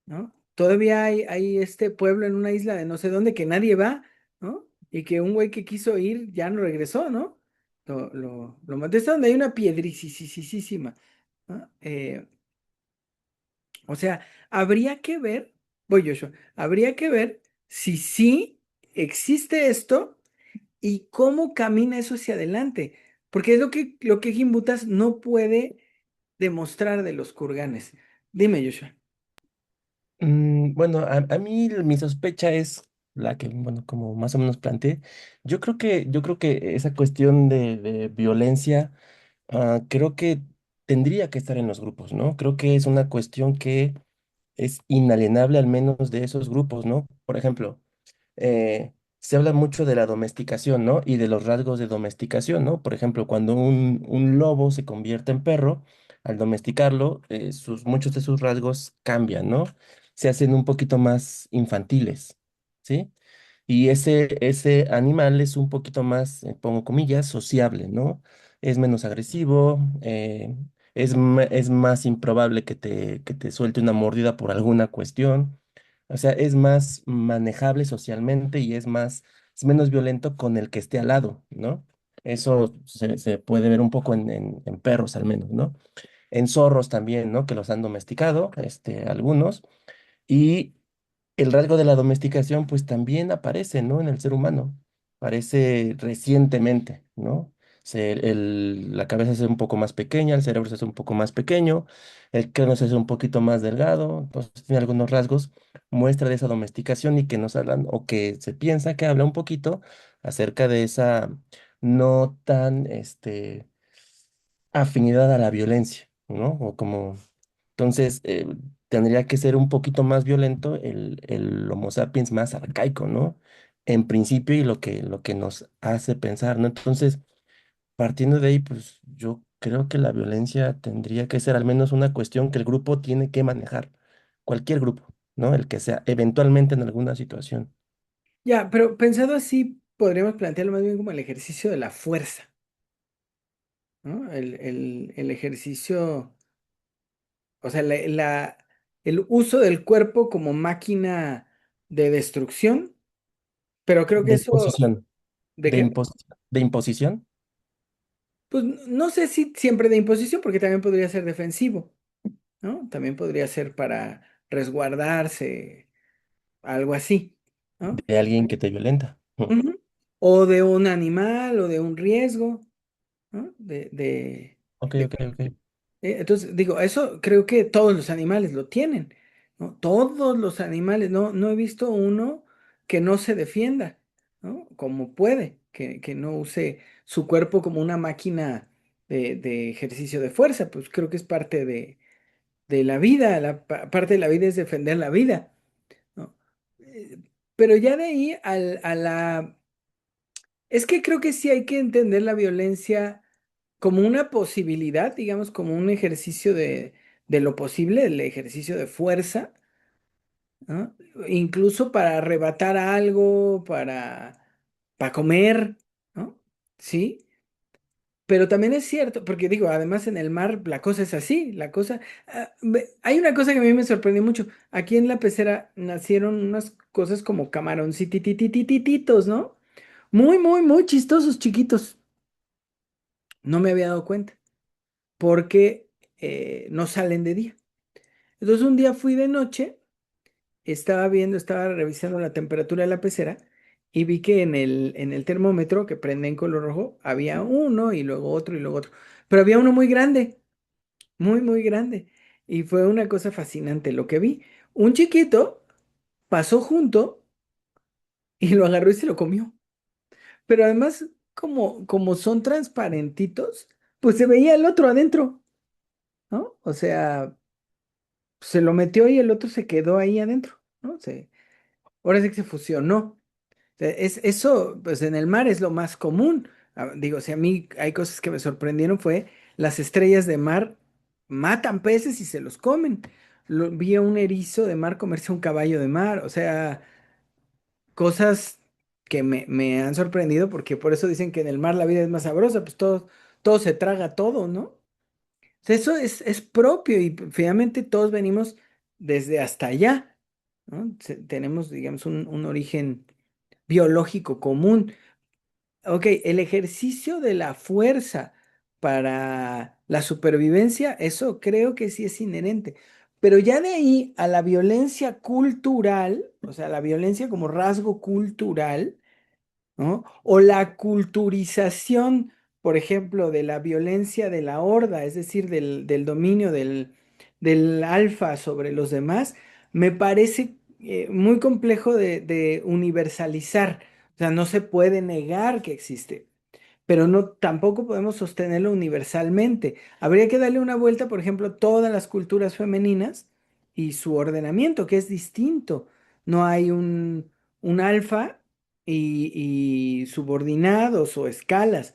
¿no? Todavía hay este pueblo en una isla de no sé dónde que nadie va, ¿no? Y que un güey que quiso ir ya no regresó, ¿no? Lo mató. Está donde hay una piedricisísima, ¿no? O sea, habría que ver, voy Joshua, habría que ver si sí existe esto y cómo camina eso hacia adelante, porque es lo que Gimbutas no puede demostrar de los kurganes. Dime, Joshua. Bueno, a mí mi sospecha es la que, bueno, como más o menos planteé. Yo creo que esa cuestión de violencia, creo que tendría que estar en los grupos, ¿no? Creo que es una cuestión que es inalienable al menos de esos grupos, ¿no? Por ejemplo, se habla mucho de la domesticación, ¿no? Y de los rasgos de domesticación, ¿no? Por ejemplo, cuando un lobo se convierte en perro, al domesticarlo, muchos de sus rasgos cambian, ¿no? Se hacen un poquito más infantiles, ¿sí? Y ese animal es un poquito más, pongo comillas, sociable, ¿no? Es menos agresivo, es más improbable que te suelte una mordida por alguna cuestión. O sea, es más manejable socialmente y es menos violento con el que esté al lado, ¿no? Eso se puede ver un poco en perros al menos, ¿no? En zorros también, ¿no? Que los han domesticado, algunos. Y el rasgo de la domesticación, pues también aparece, ¿no? En el ser humano. Aparece recientemente, ¿no? La cabeza se hace un poco más pequeña, el cerebro se hace un poco más pequeño, el cráneo se hace un poquito más delgado, entonces tiene algunos rasgos, muestra de esa domesticación y que nos hablan, o que se piensa que habla un poquito acerca de esa no tan, afinidad a la violencia, ¿no? O como, entonces, tendría que ser un poquito más violento el Homo sapiens más arcaico, ¿no? En principio y lo que nos hace pensar, ¿no? Entonces, partiendo de ahí, pues yo creo que la violencia tendría que ser al menos una cuestión que el grupo tiene que manejar, cualquier grupo, ¿no? El que sea, eventualmente en alguna situación. Ya, pero pensado así, podríamos plantearlo más bien como el ejercicio de la fuerza, ¿no? El ejercicio, o sea, el uso del cuerpo como máquina de destrucción, pero creo que De eso, imposición, ¿de qué? de imposición, Pues no sé si siempre de imposición, porque también podría ser defensivo, ¿no? También podría ser para resguardarse, algo así, ¿no? de alguien que te violenta. Ujú. O de un animal o de un riesgo, ¿no? Ok, De ok, ok. entonces, digo, eso creo que todos los animales lo tienen, ¿no? Todos los animales, no he visto uno que no se defienda, ¿no? Como puede, que no use su cuerpo como una máquina de ejercicio de fuerza, pues creo que es parte de la vida, parte de la vida es defender la vida, ¿no? Eh, Pero ya de ahí a la... Es que creo que sí hay que entender la violencia como una posibilidad, digamos, como un ejercicio de lo posible, el ejercicio de fuerza, ¿no? Incluso para arrebatar algo, para comer, ¿no? Sí, pero también es cierto, porque digo, además en el mar la cosa es así, la cosa... hay una cosa que a mí me sorprendió mucho, aquí en la pecera nacieron unas cosas como camaroncitititititos, ¿no? Muy, muy, muy chistosos, chiquitos. No me había dado cuenta, porque no salen de día. Entonces un día fui de noche, estaba revisando la temperatura de la pecera y vi que en el termómetro que prende en color rojo había uno y luego otro y luego otro. Pero había uno muy grande, muy, muy grande. Y fue una cosa fascinante lo que vi. Un chiquito pasó junto y lo agarró y se lo comió. Pero además, como son transparentitos, pues se veía el otro adentro, ¿no? O sea, se lo metió y el otro se quedó ahí adentro, ¿no? Ahora sí que se fusionó. Eso, pues en el mar es lo más común. Digo, si a mí hay cosas que me sorprendieron fue las estrellas de mar matan peces y se los comen. Vi a un erizo de mar comerse un caballo de mar. O sea, cosas que me han sorprendido porque por eso dicen que en el mar la vida es más sabrosa, pues todo se traga todo, ¿no? O sea, eso es propio y finalmente todos venimos desde hasta allá, ¿no? Tenemos, digamos, un origen biológico común. Ok, el ejercicio de la fuerza para la supervivencia, eso creo que sí es inherente. Pero ya de ahí a la violencia cultural, o sea, la violencia como rasgo cultural, ¿no? O la culturización, por ejemplo, de la violencia de la horda, es decir, del dominio del alfa sobre los demás, me parece muy complejo de universalizar. O sea, no se puede negar que existe, pero no, tampoco podemos sostenerlo universalmente. Habría que darle una vuelta, por ejemplo, a todas las culturas femeninas y su ordenamiento, que es distinto. No hay un alfa y subordinados o escalas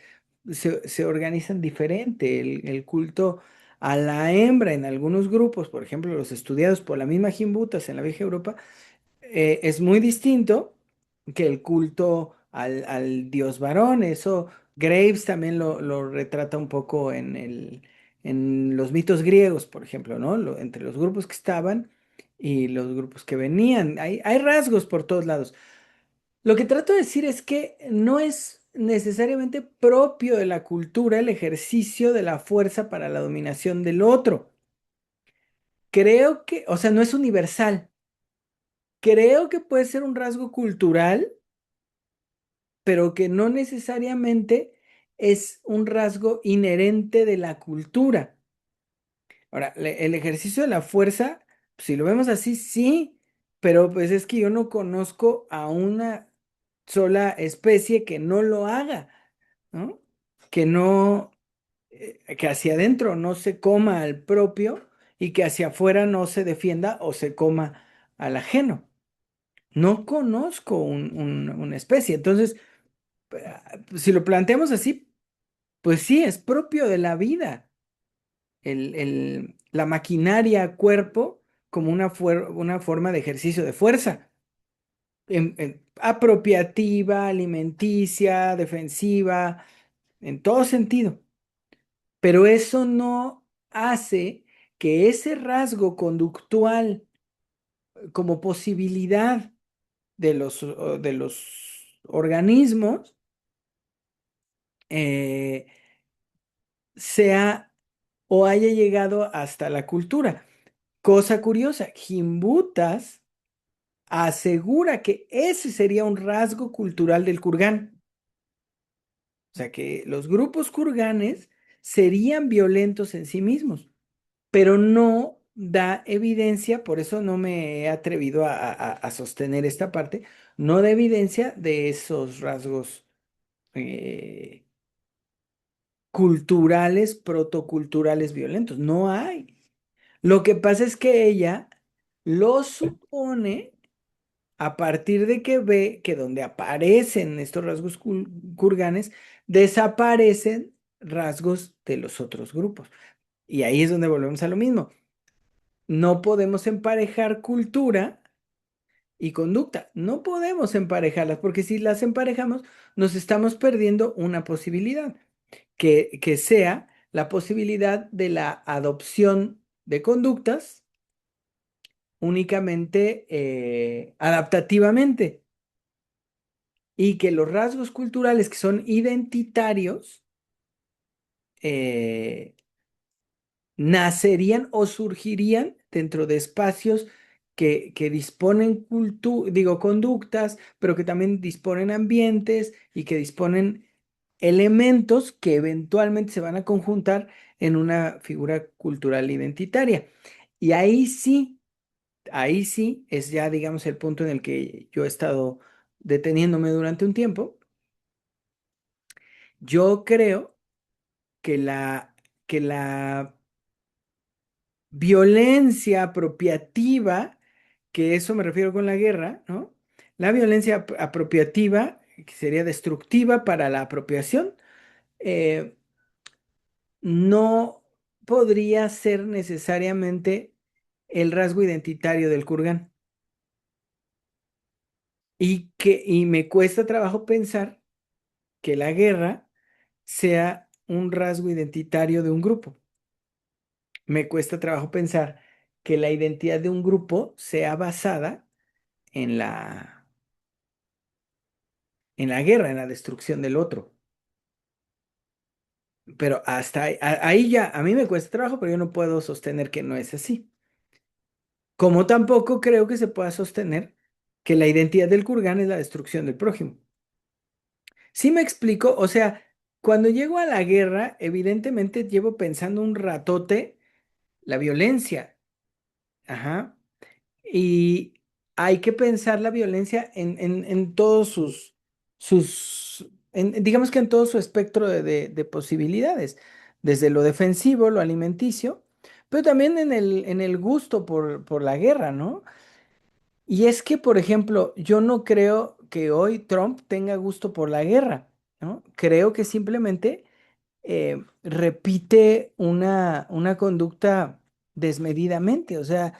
se organizan diferente. El culto a la hembra en algunos grupos, por ejemplo, los estudiados por la misma Gimbutas en la vieja Europa, es muy distinto que el culto al dios varón. Eso Graves también lo retrata un poco en los mitos griegos, por ejemplo, ¿no? Entre los grupos que estaban y los grupos que venían. Hay rasgos por todos lados. Lo que trato de decir es que no es necesariamente propio de la cultura el ejercicio de la fuerza para la dominación del otro. Creo que, o sea, no es universal. Creo que puede ser un rasgo cultural, pero que no necesariamente es un rasgo inherente de la cultura. Ahora, el ejercicio de la fuerza, si lo vemos así, sí, pero pues es que yo no conozco a una sola especie que no lo haga, ¿no? Que no, que hacia adentro no se coma al propio y que hacia afuera no se defienda o se coma al ajeno. No conozco una especie. Entonces, si lo planteamos así, pues sí, es propio de la vida. La maquinaria cuerpo como una forma de ejercicio de fuerza, apropiativa, alimenticia, defensiva, en todo sentido. Pero eso no hace que ese rasgo conductual como posibilidad de los organismos eh, sea o haya llegado hasta la cultura. Cosa curiosa, Gimbutas asegura que ese sería un rasgo cultural del kurgán. O sea, que los grupos kurganes serían violentos en sí mismos, pero no da evidencia, por eso no me he atrevido a sostener esta parte, no da evidencia de esos rasgos eh, culturales, protoculturales violentos. No hay. Lo que pasa es que ella lo supone a partir de que ve que donde aparecen estos rasgos kurganes, desaparecen rasgos de los otros grupos. Y ahí es donde volvemos a lo mismo. No podemos emparejar cultura y conducta. No podemos emparejarlas, porque si las emparejamos, nos estamos perdiendo una posibilidad, que sea la posibilidad de la adopción de conductas únicamente adaptativamente, y que los rasgos culturales que son identitarios eh, nacerían o surgirían dentro de espacios que disponen digo, conductas, pero que también disponen ambientes y que disponen elementos que eventualmente se van a conjuntar en una figura cultural identitaria. Y ahí sí es ya, digamos, el punto en el que yo he estado deteniéndome durante un tiempo. Yo creo que la violencia apropiativa, que eso me refiero con la guerra, ¿no? La violencia apropiativa, que sería destructiva para la apropiación, eh, no podría ser necesariamente el rasgo identitario del kurgán. Y me cuesta trabajo pensar que la guerra sea un rasgo identitario de un grupo. Me cuesta trabajo pensar que la identidad de un grupo sea basada en la guerra, en la destrucción del otro. Pero hasta ahí ya, a mí me cuesta trabajo, pero yo no puedo sostener que no es así. Como tampoco creo que se pueda sostener que la identidad del kurgán es la destrucción del prójimo. Sí me explico, o sea, cuando llego a la guerra, evidentemente llevo pensando un ratote la violencia. Ajá. Y hay que pensar la violencia en todos digamos que en todo su espectro de posibilidades, desde lo defensivo, lo alimenticio, pero también en el gusto por la guerra, ¿no? Y es que, por ejemplo, yo no creo que hoy Trump tenga gusto por la guerra, ¿no? Creo que simplemente repite una conducta desmedidamente. O sea,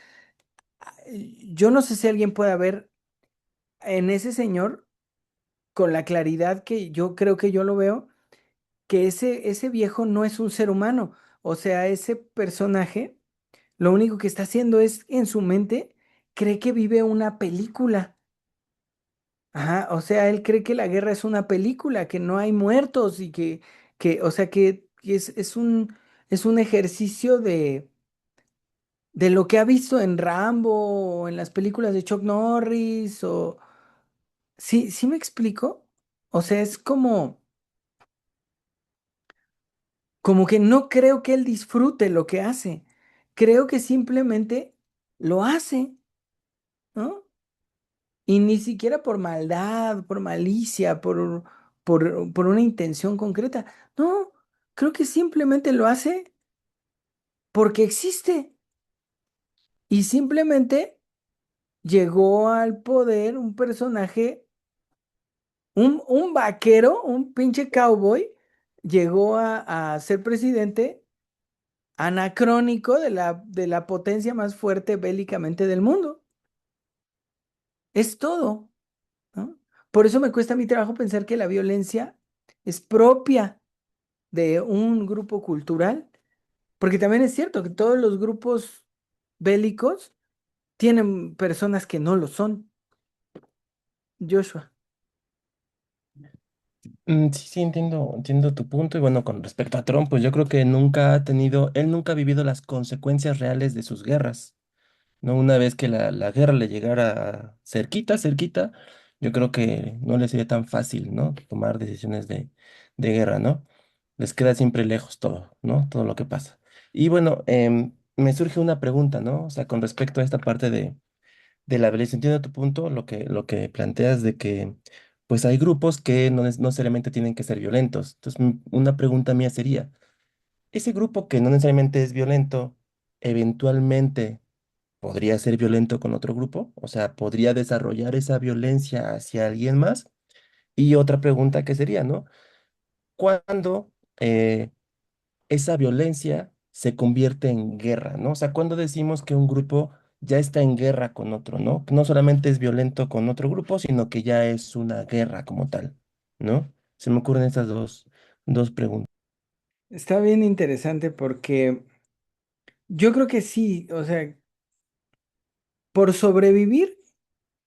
yo no sé si alguien pueda ver en ese señor con la claridad que yo creo que yo lo veo, que ese viejo no es un ser humano. O sea, ese personaje lo único que está haciendo es en su mente cree que vive una película. Ajá, o sea, él cree que la guerra es una película, que no hay muertos y o sea, que es un ejercicio de lo que ha visto en Rambo o en las películas de Chuck Norris o... Sí, sí me explico. O sea, es como que no creo que él disfrute lo que hace. Creo que simplemente lo hace, ¿no? Y ni siquiera por maldad, por malicia, por una intención concreta. No, creo que simplemente lo hace porque existe. Y simplemente llegó al poder un personaje, un vaquero, un pinche cowboy, llegó a ser presidente anacrónico de la potencia más fuerte bélicamente del mundo. Es todo, ¿no? Por eso me cuesta mi trabajo pensar que la violencia es propia de un grupo cultural, porque también es cierto que todos los grupos bélicos tienen personas que no lo son. Joshua. Sí, sí, entiendo tu punto. Y bueno, con respecto a Trump, pues yo creo que él nunca ha vivido las consecuencias reales de sus guerras, ¿no? Una vez que la guerra le llegara cerquita, yo creo que no le sería tan fácil, ¿no? Tomar decisiones de guerra, ¿no? Les queda siempre lejos todo, ¿no? Todo lo que pasa. Y bueno, me surge una pregunta, ¿no? O sea, con respecto a esta parte de la violencia. Entiendo tu punto, lo que planteas de que pues hay grupos que no necesariamente tienen que ser violentos. Entonces, una pregunta mía sería, ¿ese grupo que no necesariamente es violento, eventualmente podría ser violento con otro grupo? O sea, ¿podría desarrollar esa violencia hacia alguien más? Y otra pregunta que sería, ¿no? ¿Cuándo esa violencia se convierte en guerra, ¿no? O sea, cuando decimos que un grupo ya está en guerra con otro, ¿no? Que no solamente es violento con otro grupo, sino que ya es una guerra como tal, ¿no? Se me ocurren estas dos preguntas. Está bien interesante porque yo creo que sí, o sea, por sobrevivir,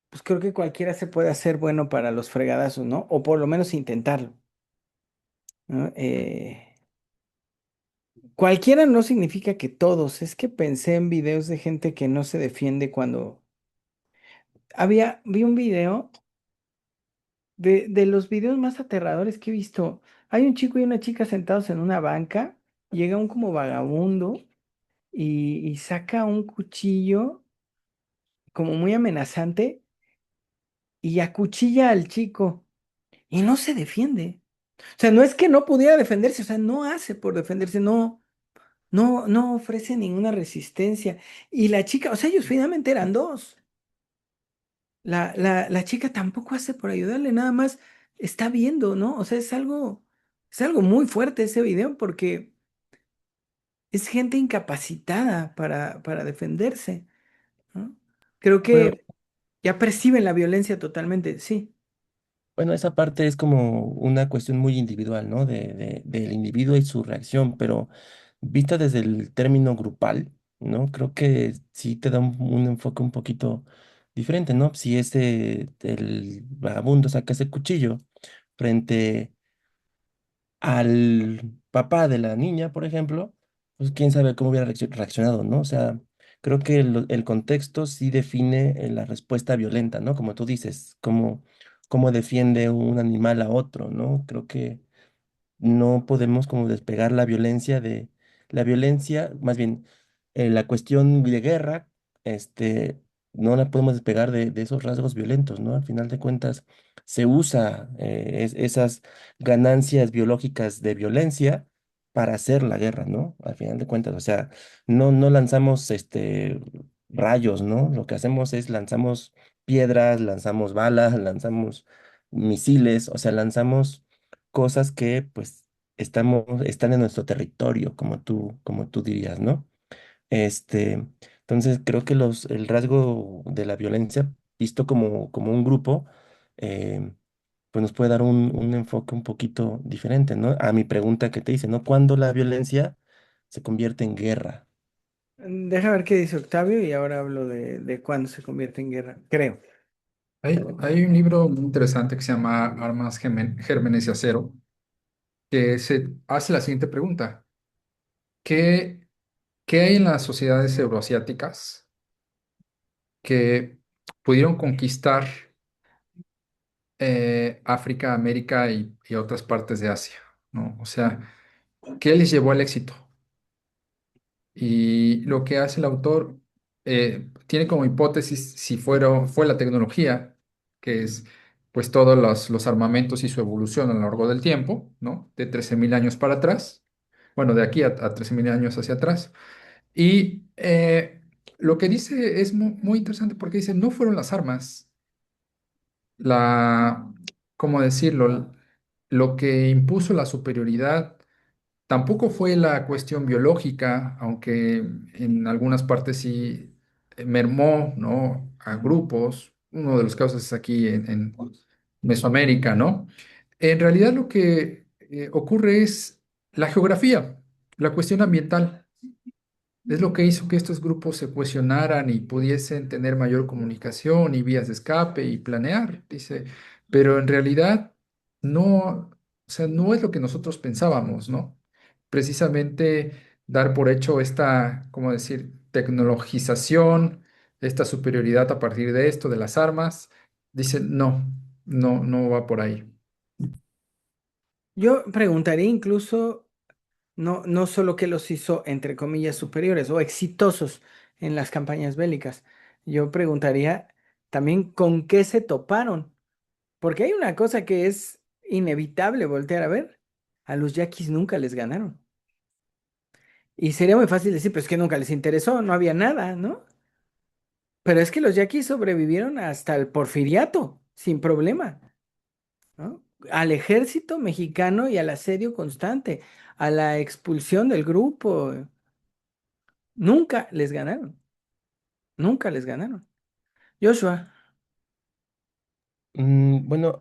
pues creo que cualquiera se puede hacer bueno para los fregadazos, ¿no? O por lo menos intentarlo, ¿no? Cualquiera no significa que todos. Es que pensé en videos de gente que no se defiende cuando vi un video de los videos más aterradores que he visto. Hay un chico y una chica sentados en una banca, llega un como vagabundo y saca un cuchillo como muy amenazante y acuchilla al chico y no se defiende. O sea, no es que no pudiera defenderse, o sea, no hace por defenderse, no ofrece ninguna resistencia. Y la chica, o sea, ellos finalmente eran dos. La chica tampoco hace por ayudarle, nada más está viendo, ¿no? O sea, es algo muy fuerte ese video porque es gente incapacitada para defenderse, ¿no? Creo Bueno, que ya perciben la violencia totalmente, sí. bueno, esa parte es como una cuestión muy individual, ¿no? Del individuo y su reacción, pero vista desde el término grupal, ¿no? Creo que sí te da un enfoque un poquito diferente, ¿no? Si el vagabundo saca ese cuchillo frente al papá de la niña, por ejemplo, pues quién sabe cómo hubiera reaccionado, ¿no? O sea, creo que el contexto sí define la respuesta violenta, ¿no? Como tú dices, cómo defiende un animal a otro, ¿no? Creo que no podemos como despegar la violencia, más bien la cuestión de guerra, este, no la podemos despegar de esos rasgos violentos, ¿no? Al final de cuentas, se usa esas ganancias biológicas de violencia para hacer la guerra, ¿no? Al final de cuentas, o sea, no lanzamos rayos, ¿no? Lo que hacemos es lanzamos piedras, lanzamos balas, lanzamos misiles, o sea, lanzamos cosas que pues están en nuestro territorio, como tú dirías, ¿no? Entonces creo que el rasgo de la violencia, visto como un grupo, eh, pues nos puede dar un enfoque un poquito diferente, ¿no? A mi pregunta que te hice, ¿no? ¿Cuándo la violencia se convierte en guerra? Deja ver qué dice Octavio y ahora hablo de cuándo se convierte en guerra, creo. Hay un libro muy interesante que se llama Gérmenes y Acero, que se hace la siguiente pregunta. ¿Qué, qué hay en las sociedades euroasiáticas que pudieron conquistar África, América y otras partes de Asia? ¿No? O sea, ¿qué les llevó al éxito? Y lo que hace el autor tiene como hipótesis si fue la tecnología, que es pues todos los armamentos y su evolución a lo largo del tiempo, ¿no? De 13.000 años para atrás, bueno, de aquí a 13.000 años hacia atrás. Y lo que dice es muy interesante porque dice, no fueron las armas, la, ¿cómo decirlo? Lo que impuso la superioridad tampoco fue la cuestión biológica, aunque en algunas partes sí mermó, ¿no? A grupos. Uno de los casos es aquí en Mesoamérica, ¿no? En realidad lo que ocurre es la geografía, la cuestión ambiental. Es lo que hizo que estos grupos se cohesionaran y pudiesen tener mayor comunicación y vías de escape y planear, dice. Pero en realidad no, o sea, no es lo que nosotros pensábamos, ¿no? Precisamente dar por hecho esta, ¿cómo decir?, tecnologización, esta superioridad a partir de esto, de las armas, dice, no va por ahí. Yo preguntaría incluso, no solo qué los hizo, entre comillas, superiores o exitosos en las campañas bélicas. Yo preguntaría también con qué se toparon. Porque hay una cosa que es inevitable voltear a ver. A los yaquis nunca les ganaron. Y sería muy fácil decir, pues que nunca les interesó, no había nada, ¿no? Pero es que los yaquis sobrevivieron hasta el porfiriato, sin problema, ¿no? Al ejército mexicano y al asedio constante, a la expulsión del grupo. Nunca les ganaron, nunca les ganaron. Joshua, Bueno,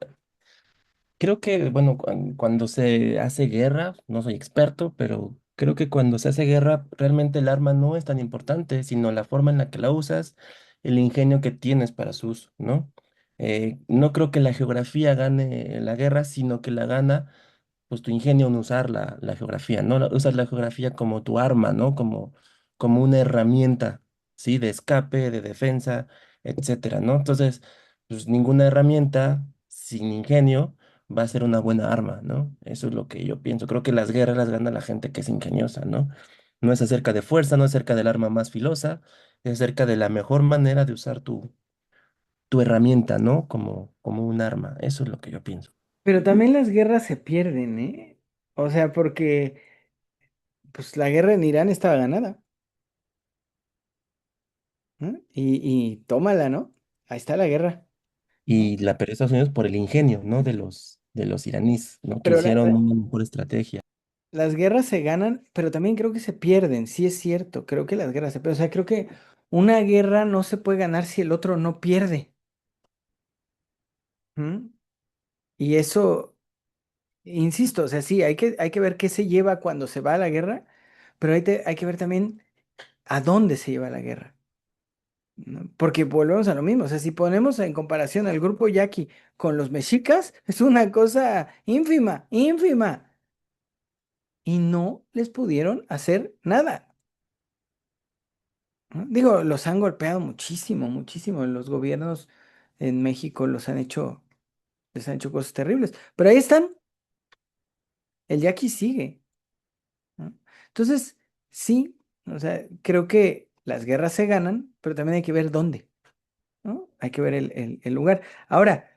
creo que, bueno, cuando se hace guerra, no soy experto, pero creo que cuando se hace guerra, realmente el arma no es tan importante, sino la forma en la que la usas, el ingenio que tienes para su uso, ¿no? No creo que la geografía gane la guerra, sino que la gana pues tu ingenio en usar la geografía, ¿no? Usas la geografía como tu arma, ¿no? Como una herramienta, ¿sí? De escape, de defensa, etcétera, ¿no? Entonces, pues ninguna herramienta sin ingenio va a ser una buena arma, ¿no? Eso es lo que yo pienso. Creo que las guerras las gana la gente que es ingeniosa, ¿no? No es acerca de fuerza, no es acerca del arma más filosa, es acerca de la mejor manera de usar tu herramienta, ¿no? Como un arma. Eso es lo que yo pienso. pero también las guerras se pierden, ¿eh? O sea, porque pues la guerra en Irán estaba ganada. ¿No? Y tómala, ¿no? Ahí está la guerra, ¿no? Y la perdió Estados Unidos por el ingenio, ¿no? De los iraníes, ¿no? Que Pero hicieron una mejor estrategia. las guerras se ganan, pero también creo que se pierden, sí es cierto, creo que las guerras se pierden. O sea, creo que una guerra no se puede ganar si el otro no pierde. ¿Mm? Y eso, insisto, o sea, sí, hay que ver qué se lleva cuando se va a la guerra, pero hay que ver también a dónde se lleva la guerra. ¿No? Porque volvemos a lo mismo, o sea, si ponemos en comparación al grupo yaqui con los mexicas, es una cosa ínfima, ínfima. Y no les pudieron hacer nada. ¿No? Digo, los han golpeado muchísimo, muchísimo. Los gobiernos en México les han hecho cosas terribles. Pero ahí están, el yaqui sigue. ¿No? Entonces, sí, o sea, creo que las guerras se ganan, pero también hay que ver dónde, ¿no? Hay que ver el lugar. Ahora,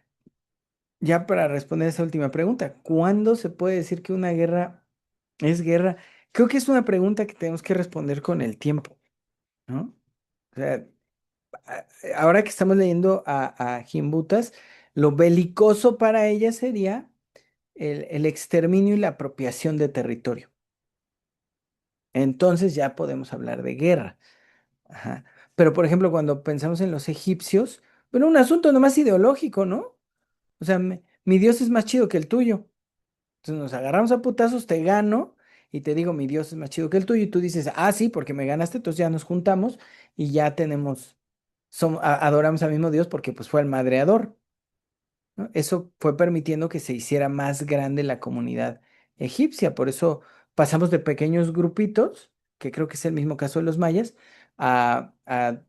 ya para responder esa última pregunta, ¿cuándo se puede decir que una guerra es guerra? Creo que es una pregunta que tenemos que responder con el tiempo, ¿no? O sea, ahora que estamos leyendo a Gimbutas, lo belicoso para ella sería el exterminio y la apropiación de territorio. Entonces ya podemos hablar de guerra. Ajá. Pero, por ejemplo, cuando pensamos en los egipcios, bueno, un asunto nomás ideológico, ¿no? O sea, mi Dios es más chido que el tuyo. Entonces nos agarramos a putazos, te gano y te digo, mi Dios es más chido que el tuyo. Y tú dices, ah, sí, porque me ganaste, entonces ya nos juntamos y ya tenemos, adoramos al mismo Dios porque pues fue el madreador, ¿no? Eso fue permitiendo que se hiciera más grande la comunidad egipcia. Por eso pasamos de pequeños grupitos, que creo que es el mismo caso de los mayas, a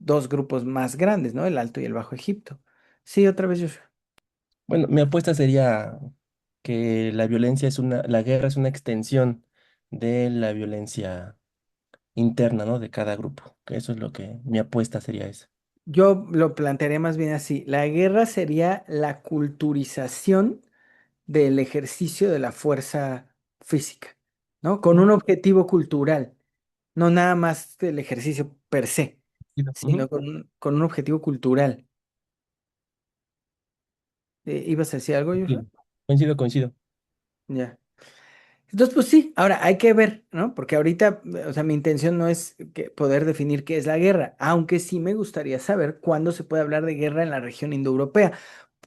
dos grupos más grandes, ¿no? El Alto y el Bajo Egipto. Sí, otra vez, Joshua. Bueno, mi apuesta sería que la guerra es una extensión de la violencia interna, ¿no? De cada grupo. Que eso es lo que mi apuesta sería esa. Yo lo plantearía más bien así. La guerra sería la culturización del ejercicio de la fuerza física, ¿no? Con un Ujú. objetivo cultural, no nada más del ejercicio per se, Ujú. sino con un objetivo cultural. ¿Ibas a decir algo, Joshua? Coincido, coincido, coincido. Ya. Entonces, pues sí, ahora hay que ver, ¿no? Porque ahorita, o sea, mi intención no es poder definir qué es la guerra, aunque sí me gustaría saber cuándo se puede hablar de guerra en la región indoeuropea.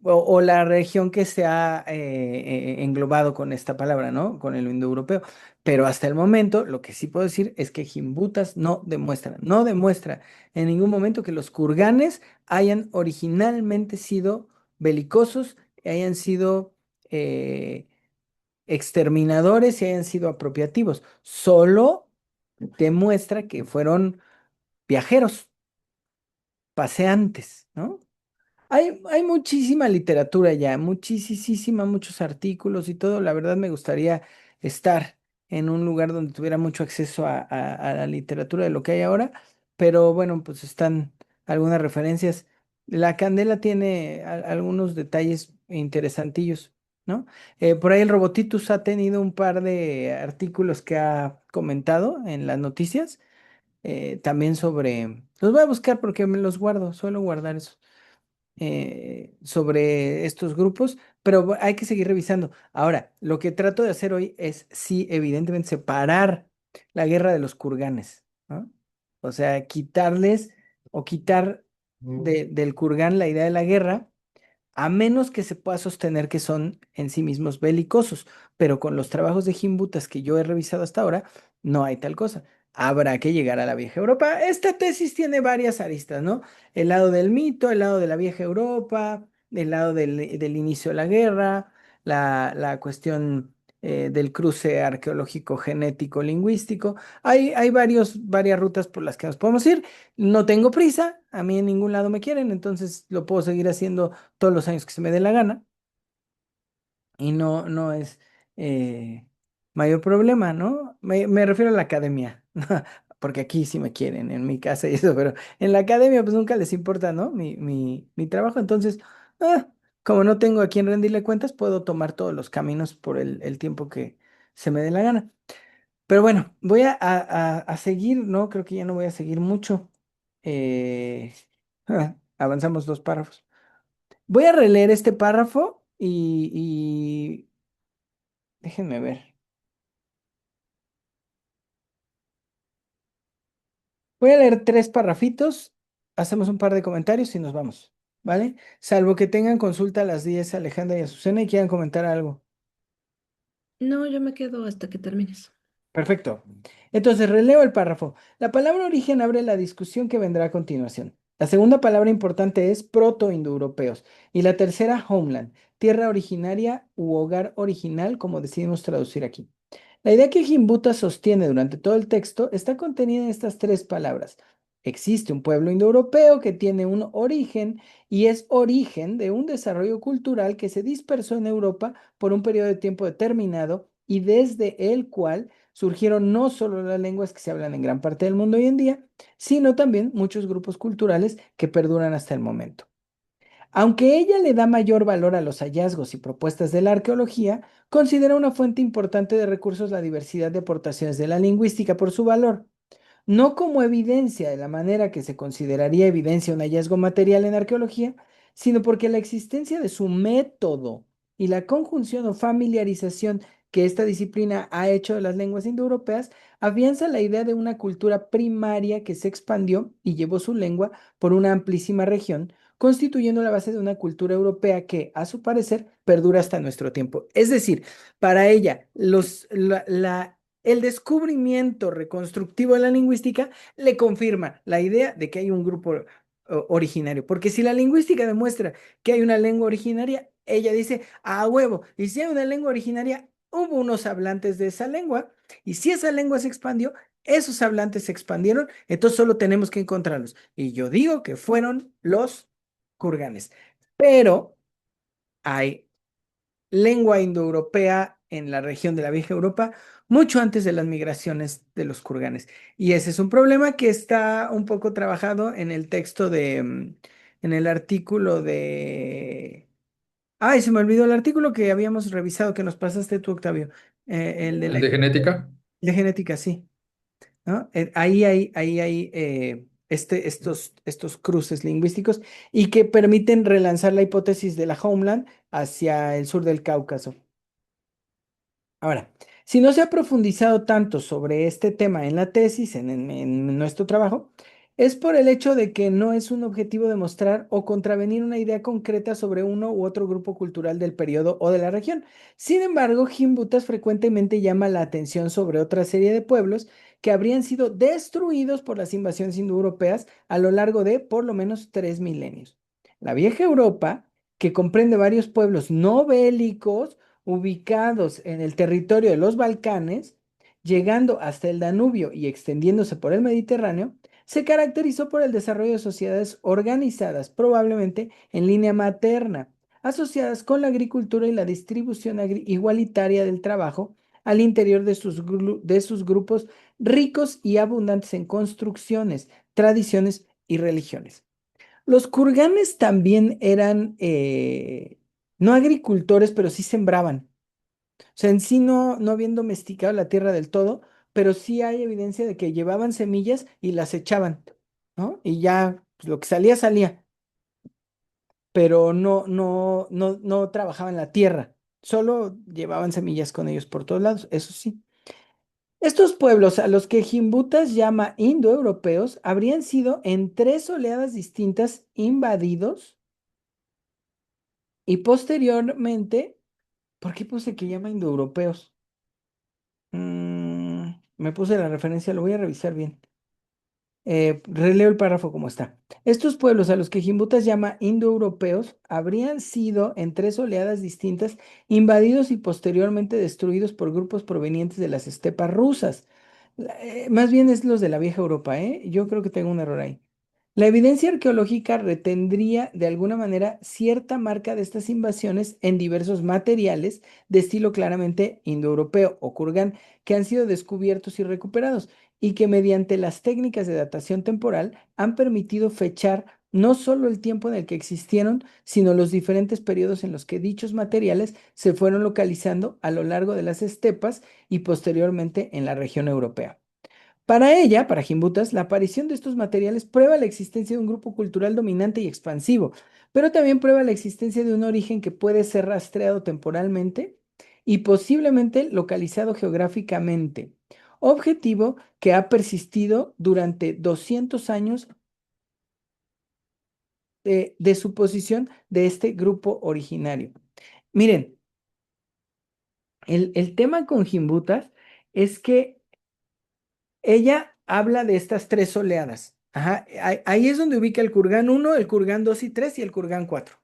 O la región que se ha englobado con esta palabra, ¿no? Con el indoeuropeo. Pero hasta el momento, lo que sí puedo decir es que Gimbutas no demuestra en ningún momento que los kurganes hayan originalmente sido belicosos, hayan sido eh, exterminadores y hayan sido apropiativos. Solo demuestra que fueron viajeros, paseantes, ¿no? Hay muchísima literatura ya, muchísima, muchos artículos y todo. La verdad me gustaría estar en un lugar donde tuviera mucho acceso a la literatura de lo que hay ahora, pero bueno, pues están algunas referencias. La Candela tiene algunos detalles interesantillos, ¿no? Por ahí el Robotitus ha tenido un par de artículos que ha comentado en las noticias, también sobre... Los voy a buscar porque me los guardo, suelo guardar eso sobre estos grupos, pero hay que seguir revisando. Ahora, lo que trato de hacer hoy es, sí, evidentemente, separar la guerra de los kurganes, ¿no? O sea, quitarles o quitar del kurgán la idea de la guerra, a menos que se pueda sostener que son en sí mismos belicosos, pero con los trabajos de Gimbutas que yo he revisado hasta ahora, no hay tal cosa. Habrá que llegar a la vieja Europa. Esta tesis tiene varias aristas, ¿no? El lado del mito, el lado de la vieja Europa, el lado del inicio de la guerra, la cuestión del cruce arqueológico, genético, lingüístico. Hay varias rutas por las que nos podemos ir. No tengo prisa, a mí en ningún lado me quieren, entonces lo puedo seguir haciendo todos los años que se me dé la gana y no es mayor problema, ¿no? Me refiero a la academia, porque aquí sí me quieren, en mi casa y eso, pero en la academia pues nunca les importa, ¿no? Mi trabajo, entonces, ah, como no tengo a quién rendirle cuentas, puedo tomar todos los caminos por el tiempo que se me dé la gana. Pero bueno, voy a seguir, ¿no? Creo que ya no voy a seguir mucho. Eh, avanzamos dos párrafos. Voy a releer este párrafo y déjenme ver. Voy a leer tres parrafitos, hacemos un par de comentarios y nos vamos, ¿vale? Salvo que tengan consulta a las 10 Alejandra y Azucena y quieran comentar algo. No, yo me quedo hasta que termines. Perfecto. Entonces, releo el párrafo. La palabra origen abre la discusión que vendrá a continuación. La segunda palabra importante es proto-indoeuropeos y la tercera homeland, tierra originaria u hogar original, como decidimos traducir aquí. La idea que Gimbuta sostiene durante todo el texto está contenida en estas tres palabras. Existe un pueblo indoeuropeo que tiene un origen y es origen de un desarrollo cultural que se dispersó en Europa por un periodo de tiempo determinado y desde el cual surgieron no solo las lenguas que se hablan en gran parte del mundo hoy en día, sino también muchos grupos culturales que perduran hasta el momento. Aunque ella le da mayor valor a los hallazgos y propuestas de la arqueología, considera una fuente importante de recursos la diversidad de aportaciones de la lingüística por su valor. no como evidencia de la manera que se consideraría evidencia un hallazgo material en arqueología, sino porque la existencia de su método y la conjunción o familiarización que esta disciplina ha hecho de las lenguas indoeuropeas afianza la idea de una cultura primaria que se expandió y llevó su lengua por una amplísima región, constituyendo la base de una cultura europea que, a su parecer, perdura hasta nuestro tiempo. Es decir, para ella, el descubrimiento reconstructivo de la lingüística le confirma la idea de que hay un grupo originario, porque si la lingüística demuestra que hay una lengua originaria, ella dice, a huevo, y si hay una lengua originaria, hubo unos hablantes de esa lengua, y si esa lengua se expandió, esos hablantes se expandieron, entonces solo tenemos que encontrarlos. Y yo digo que fueron los kurganes, pero hay lengua indoeuropea en la región de la Vieja Europa mucho antes de las migraciones de los kurganes. Y ese es un problema que está un poco trabajado en el texto en el artículo de... Ay, se me olvidó el artículo que habíamos revisado, que nos pasaste tú, Octavio, el de ¿El de genética? de genética, sí. ¿No? Ahí hay estos cruces lingüísticos y que permiten relanzar la hipótesis de la Homeland hacia el sur del Cáucaso. Ahora, si no se ha profundizado tanto sobre este tema en la tesis, en nuestro trabajo, es por el hecho de que no es un objetivo demostrar o contravenir una idea concreta sobre uno u otro grupo cultural del periodo o de la región. Sin embargo, Gimbutas frecuentemente llama la atención sobre otra serie de pueblos que habrían sido destruidos por las invasiones indoeuropeas a lo largo de por lo menos 3 milenios. La vieja Europa, que comprende varios pueblos no bélicos, ubicados en el territorio de los Balcanes, llegando hasta el Danubio y extendiéndose por el Mediterráneo, se caracterizó por el desarrollo de sociedades organizadas, probablemente en línea materna, asociadas con la agricultura y la distribución igualitaria del trabajo al interior de sus grupos ricos y abundantes en construcciones, tradiciones y religiones. Los kurganes también eran no agricultores, pero sí sembraban. O sea, en sí no habían domesticado la tierra del todo, pero sí hay evidencia de que llevaban semillas y las echaban, ¿no? Y ya pues, lo que salía, salía, pero no trabajaban la tierra, solo llevaban semillas con ellos por todos lados, eso sí. Estos pueblos a los que Gimbutas llama indoeuropeos habrían sido en 3 oleadas distintas invadidos y posteriormente, ¿por qué puse que llama indoeuropeos? Me puse la referencia, lo voy a revisar bien. Releo el párrafo como está. Estos pueblos a los que Gimbutas llama indoeuropeos habrían sido en 3 oleadas distintas invadidos y posteriormente destruidos por grupos provenientes de las estepas rusas. Más bien es los de la vieja Europa, ¿eh? Yo creo que tengo un error ahí. La evidencia arqueológica retendría de alguna manera cierta marca de estas invasiones en diversos materiales de estilo claramente indoeuropeo o kurgan que han sido descubiertos y recuperados y que mediante las técnicas de datación temporal han permitido fechar no solo el tiempo en el que existieron, sino los diferentes periodos en los que dichos materiales se fueron localizando a lo largo de las estepas y posteriormente en la región europea. Para ella, para Gimbutas, la aparición de estos materiales prueba la existencia de un grupo cultural dominante y expansivo, pero también prueba la existencia de un origen que puede ser rastreado temporalmente y posiblemente localizado geográficamente, objetivo que ha persistido durante 200 años de su posición de este grupo originario. Miren, el tema con Gimbutas es que ella habla de estas 3 oleadas. Ajá, ahí es donde ubica el Kurgán 1, el Kurgán 2 y 3 y el Kurgán 4.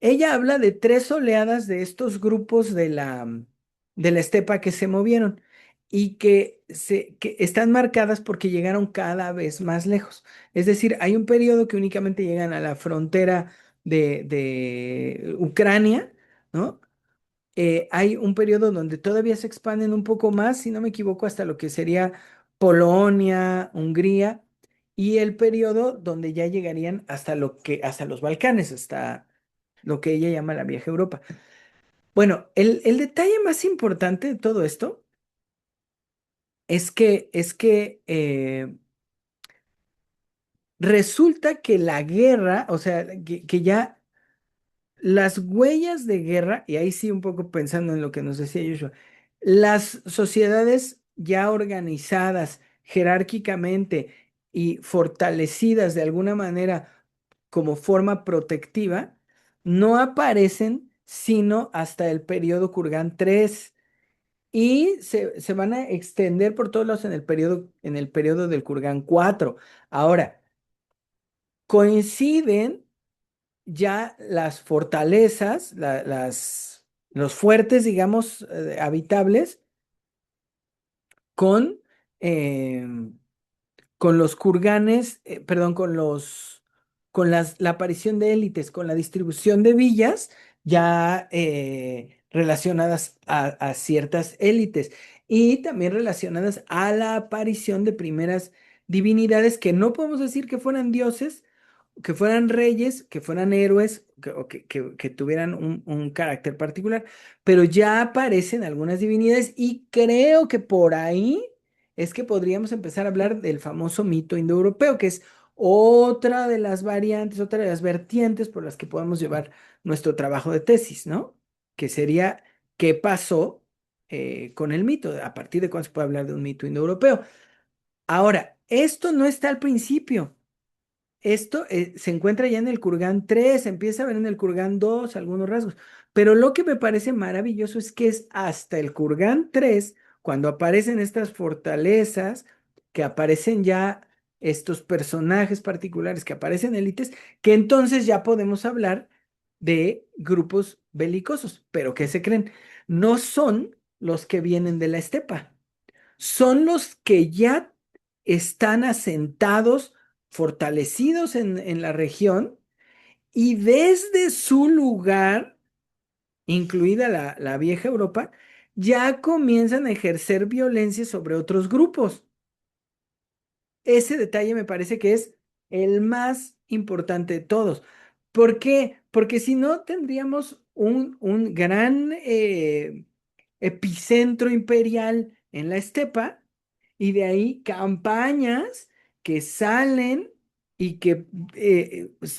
Ella habla de 3 oleadas de estos grupos de la estepa que se movieron y que están marcadas porque llegaron cada vez más lejos. Es decir, hay un periodo que únicamente llegan a la frontera de Ucrania, ¿no? Hay un periodo donde todavía se expanden un poco más, si no me equivoco, hasta lo que sería Polonia, Hungría, y el periodo donde ya llegarían hasta los Balcanes, hasta lo que ella llama la vieja Europa. Bueno, el detalle más importante de todo esto es que resulta que la guerra, o sea, que ya las huellas de guerra, y ahí sí un poco pensando en lo que nos decía Joshua, las sociedades ya organizadas jerárquicamente y fortalecidas de alguna manera como forma protectiva, no aparecen sino hasta el periodo Kurgan 3 y se van a extender por todos lados en el periodo del Kurgan 4. Ahora, coinciden ya las fortalezas, los fuertes, digamos, habitables, con, em, con los kurganes, perdón, la aparición de élites, con la distribución de villas ya relacionadas a ciertas élites y también relacionadas a la aparición de primeras divinidades que no podemos decir que fueran dioses, que fueran reyes, que fueran héroes, que tuvieran un carácter particular, pero ya aparecen algunas divinidades y creo que por ahí es que podríamos empezar a hablar del famoso mito indoeuropeo, que es otra de las variantes, otra de las vertientes por las que podemos llevar nuestro trabajo de tesis, ¿no? Que sería qué pasó con el mito, a partir de cuándo se puede hablar de un mito indoeuropeo. Ahora, esto no está al principio. Esto se encuentra ya en el Kurgan 3, se empieza a ver en el Kurgan 2 algunos rasgos, pero lo que me parece maravilloso es que es hasta el Kurgan 3 cuando aparecen estas fortalezas, que aparecen ya estos personajes particulares, que aparecen élites, que entonces ya podemos hablar de grupos belicosos. Pero ¿qué se creen? No son los que vienen de la estepa, son los que ya están asentados, fortalecidos en la región y desde su lugar, incluida la vieja Europa, ya comienzan a ejercer violencia sobre otros grupos. Ese detalle me parece que es el más importante de todos. ¿Por qué? Porque si no, tendríamos un gran epicentro imperial en la estepa y de ahí campañas que salen y que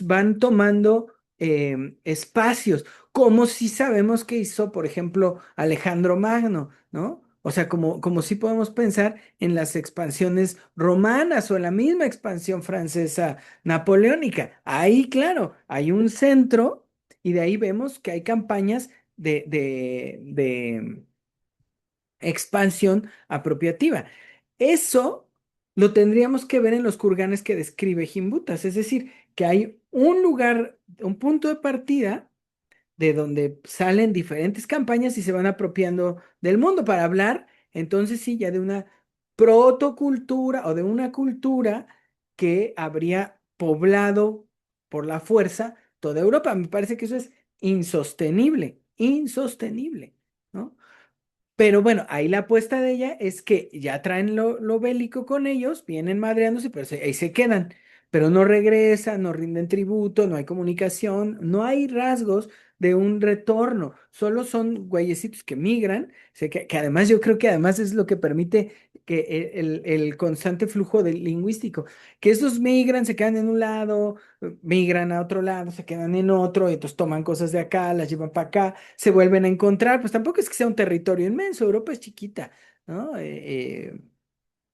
van tomando espacios, como si sabemos que hizo, por ejemplo, Alejandro Magno, ¿no? O sea, como si podemos pensar en las expansiones romanas o en la misma expansión francesa napoleónica. Ahí, claro, hay un centro y de ahí vemos que hay campañas de expansión apropiativa. Eso lo tendríamos que ver en los kurganes que describe Gimbutas, es decir, que hay un lugar, un punto de partida de donde salen diferentes campañas y se van apropiando del mundo para hablar, entonces sí, ya de una protocultura o de una cultura que habría poblado por la fuerza toda Europa. Me parece que eso es insostenible, insostenible, ¿no? Pero bueno, ahí la apuesta de ella es que ya traen lo bélico con ellos, vienen madreándose, pero ahí se quedan, pero no regresan, no rinden tributo, no hay comunicación, no hay rasgos de un retorno, solo son güeyecitos que migran, que además yo creo que además es lo que permite que el constante flujo lingüístico, que esos migran, se quedan en un lado, migran a otro lado, se quedan en otro, y entonces toman cosas de acá, las llevan para acá, se vuelven a encontrar, pues tampoco es que sea un territorio inmenso, Europa es chiquita, ¿no?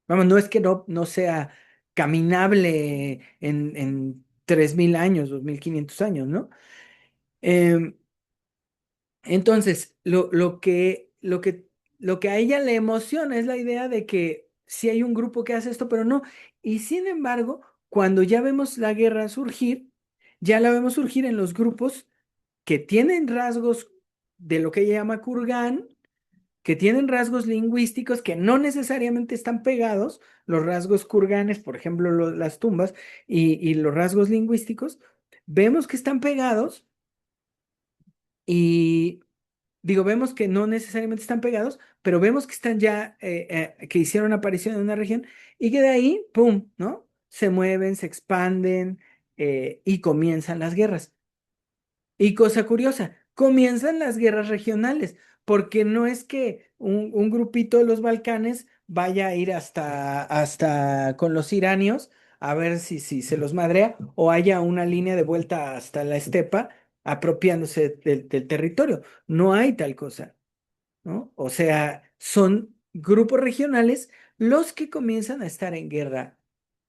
Vamos, no es que no sea caminable en 3.000 años, 2.500 años, ¿no? Em, entonces, lo que a ella le emociona es la idea de que sí hay un grupo que hace esto, pero no. Y sin embargo, cuando ya vemos la guerra surgir, ya la vemos surgir en los grupos que tienen rasgos de lo que ella llama Kurgan, que tienen rasgos lingüísticos que no necesariamente están pegados, los rasgos kurganes, por ejemplo, las tumbas, y los rasgos lingüísticos, vemos que están pegados y digo, vemos que no necesariamente están pegados, pero vemos que están ya, que hicieron aparición en una región y que de ahí, ¡pum!, ¿no? Se mueven, se expanden y comienzan las guerras. Y cosa curiosa, comienzan las guerras regionales, porque no es que un grupito de los Balcanes vaya a ir hasta con los iranios a ver si se los madrea o haya una línea de vuelta hasta la estepa apropiándose del territorio. No hay tal cosa, ¿no? O sea, son grupos regionales los que comienzan a estar en guerra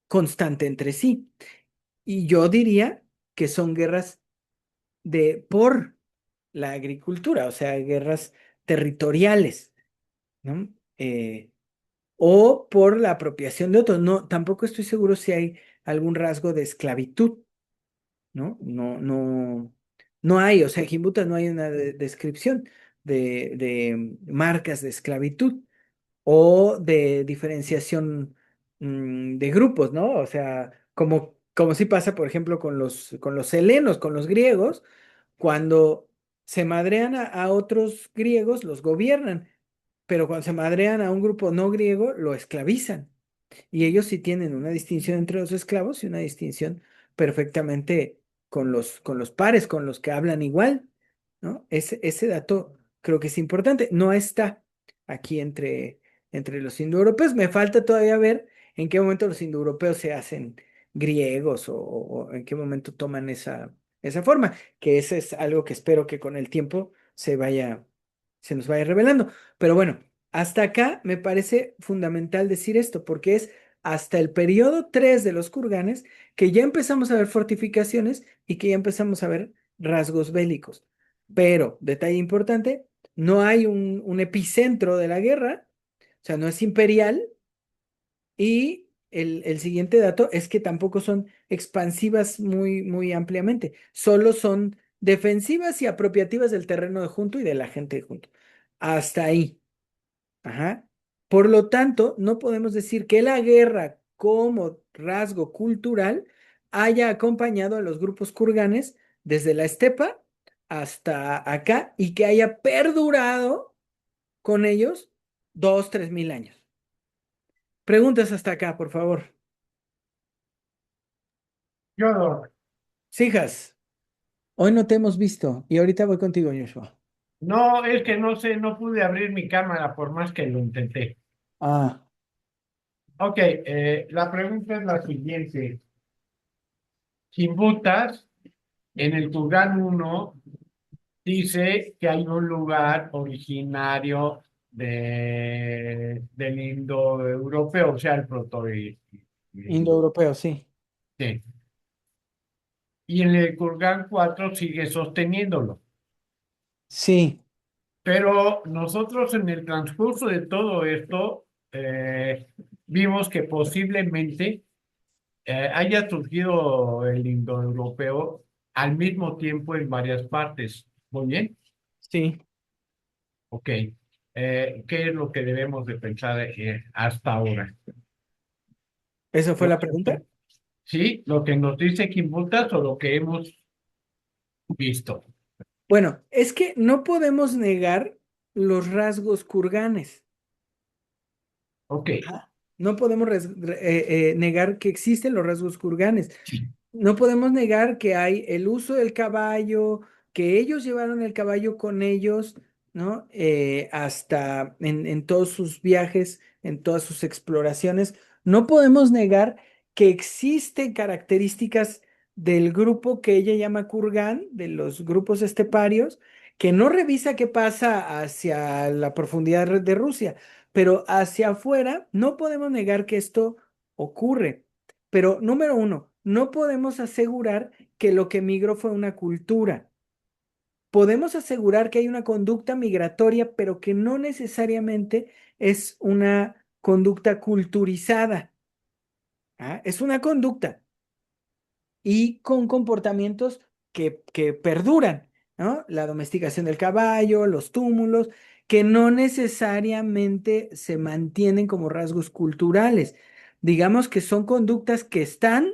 constante entre sí. Y yo diría que son guerras por la agricultura, o sea, guerras territoriales, ¿no? O por la apropiación de otros. No, tampoco estoy seguro si hay algún rasgo de esclavitud, ¿no? No hay, o sea, en Gimbutas no hay una descripción de marcas de esclavitud o de diferenciación de grupos, ¿no? O sea, como sí pasa, por ejemplo, con los helenos, con los griegos, cuando se madrean a otros griegos, los gobiernan, pero cuando se madrean a un grupo no griego, lo esclavizan. Y ellos sí tienen una distinción entre los esclavos y una distinción perfectamente con los pares, con los que hablan igual, ¿no? Ese dato creo que es importante. No está aquí entre los indoeuropeos. Me falta todavía ver en qué momento los indoeuropeos se hacen griegos o en qué momento toman esa forma, que ese es algo que espero que con el tiempo se nos vaya revelando. Pero bueno. Hasta acá me parece fundamental decir esto, porque es hasta el periodo 3 de los kurganes que ya empezamos a ver fortificaciones y que ya empezamos a ver rasgos bélicos. Pero, detalle importante, no hay un epicentro de la guerra, o sea, no es imperial, y el siguiente dato es que tampoco son expansivas muy, muy ampliamente, solo son defensivas y apropiativas del terreno de junto y de la gente de junto. Hasta ahí. Ajá. Por lo tanto, no podemos decir que la guerra como rasgo cultural haya acompañado a los grupos kurganes desde la estepa hasta acá y que haya perdurado con ellos 2, 3 mil años. Preguntas hasta acá, por favor. Yo Sijas, hoy no te hemos visto y ahorita voy contigo, Joshua. no, es que no sé, no pude abrir mi cámara por más que lo intenté. Ah, Ok, la pregunta es la siguiente. Chimbutas, en el Turgán 1, dice que hay un lugar originario del indoeuropeo, o sea, el proto. indoeuropeo, sí. Sí. Y en el Kurgan 4 sigue sosteniéndolo. Sí, Pero nosotros en el transcurso de todo esto vimos que posiblemente haya surgido el indoeuropeo al mismo tiempo en varias partes. Muy bien, sí. ok. ¿Qué es lo que debemos de pensar hasta ahora? ¿Esa fue Lo la que- pregunta? ¿Sí? ¿Lo que nos dice Kimbutas o lo que hemos visto? Bueno, es que no podemos negar los rasgos kurganes. Ok. Ajá. No podemos negar que existen los rasgos kurganes. Sí. No podemos negar que hay el uso del caballo, que ellos llevaron el caballo con ellos, ¿no? Hasta en todos sus viajes, en todas sus exploraciones. No podemos negar que existen características del grupo que ella llama Kurgan, de los grupos esteparios, que no revisa qué pasa hacia la profundidad de Rusia, pero hacia afuera no podemos negar que esto ocurre. Pero número uno, no podemos asegurar que lo que migró fue una cultura. Podemos asegurar que hay una conducta migratoria, pero que no necesariamente es una conducta culturizada. ¿Ah? Es una conducta y con comportamientos que perduran, ¿no? La domesticación del caballo, los túmulos, que no necesariamente se mantienen como rasgos culturales. Digamos que son conductas que están,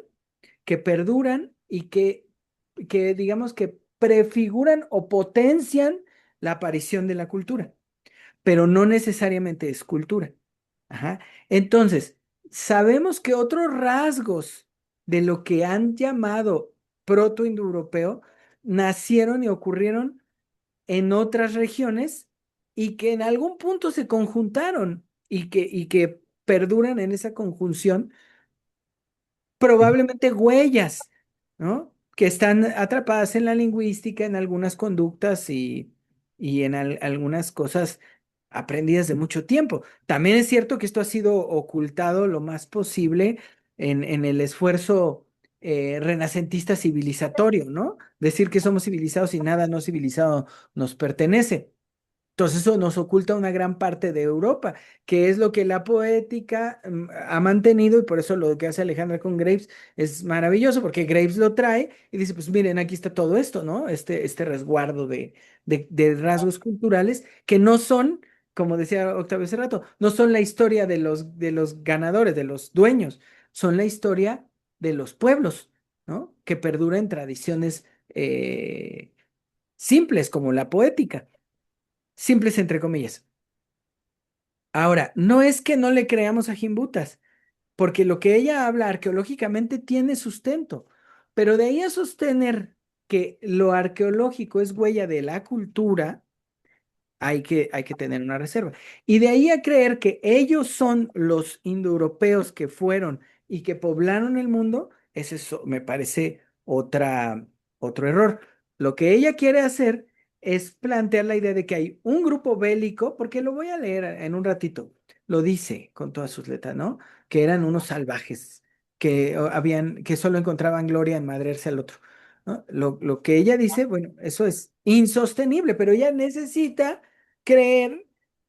que perduran y que digamos que prefiguran o potencian la aparición de la cultura, pero no necesariamente es cultura. Ajá. Entonces, sabemos que otros rasgos de lo que han llamado proto-indoeuropeo nacieron y ocurrieron en otras regiones y que en algún punto se conjuntaron y que perduran en esa conjunción probablemente huellas, ¿no? Que están atrapadas en la lingüística, en algunas conductas y en algunas cosas aprendidas de mucho tiempo. También es cierto que esto ha sido ocultado lo más posible en el esfuerzo renacentista civilizatorio, ¿no? Decir que somos civilizados y nada no civilizado nos pertenece. Entonces eso nos oculta una gran parte de Europa, que es lo que la poética ha mantenido y por eso lo que hace Alejandra con Graves es maravilloso, porque Graves lo trae y dice, pues miren, aquí está todo esto, ¿no? Este resguardo de rasgos culturales que no son, como decía Octavio hace rato, no son la historia de los ganadores, de los dueños, son la historia de los pueblos, ¿no? Que perdura en tradiciones simples como la poética. Simples entre comillas. Ahora, no es que no le creamos a Gimbutas, porque lo que ella habla arqueológicamente tiene sustento, pero de ahí a sostener que lo arqueológico es huella de la cultura, hay que tener una reserva. Y de ahí a creer que ellos son los indoeuropeos que fueron y que poblaron el mundo, me parece otro error. Lo que ella quiere hacer es plantear la idea de que hay un grupo bélico, porque lo voy a leer en un ratito, lo dice con todas sus letras, ¿no? Que eran unos salvajes, que solo encontraban gloria en madrearse al otro. ¿No? Lo que ella dice, bueno, eso es insostenible, pero ella necesita creer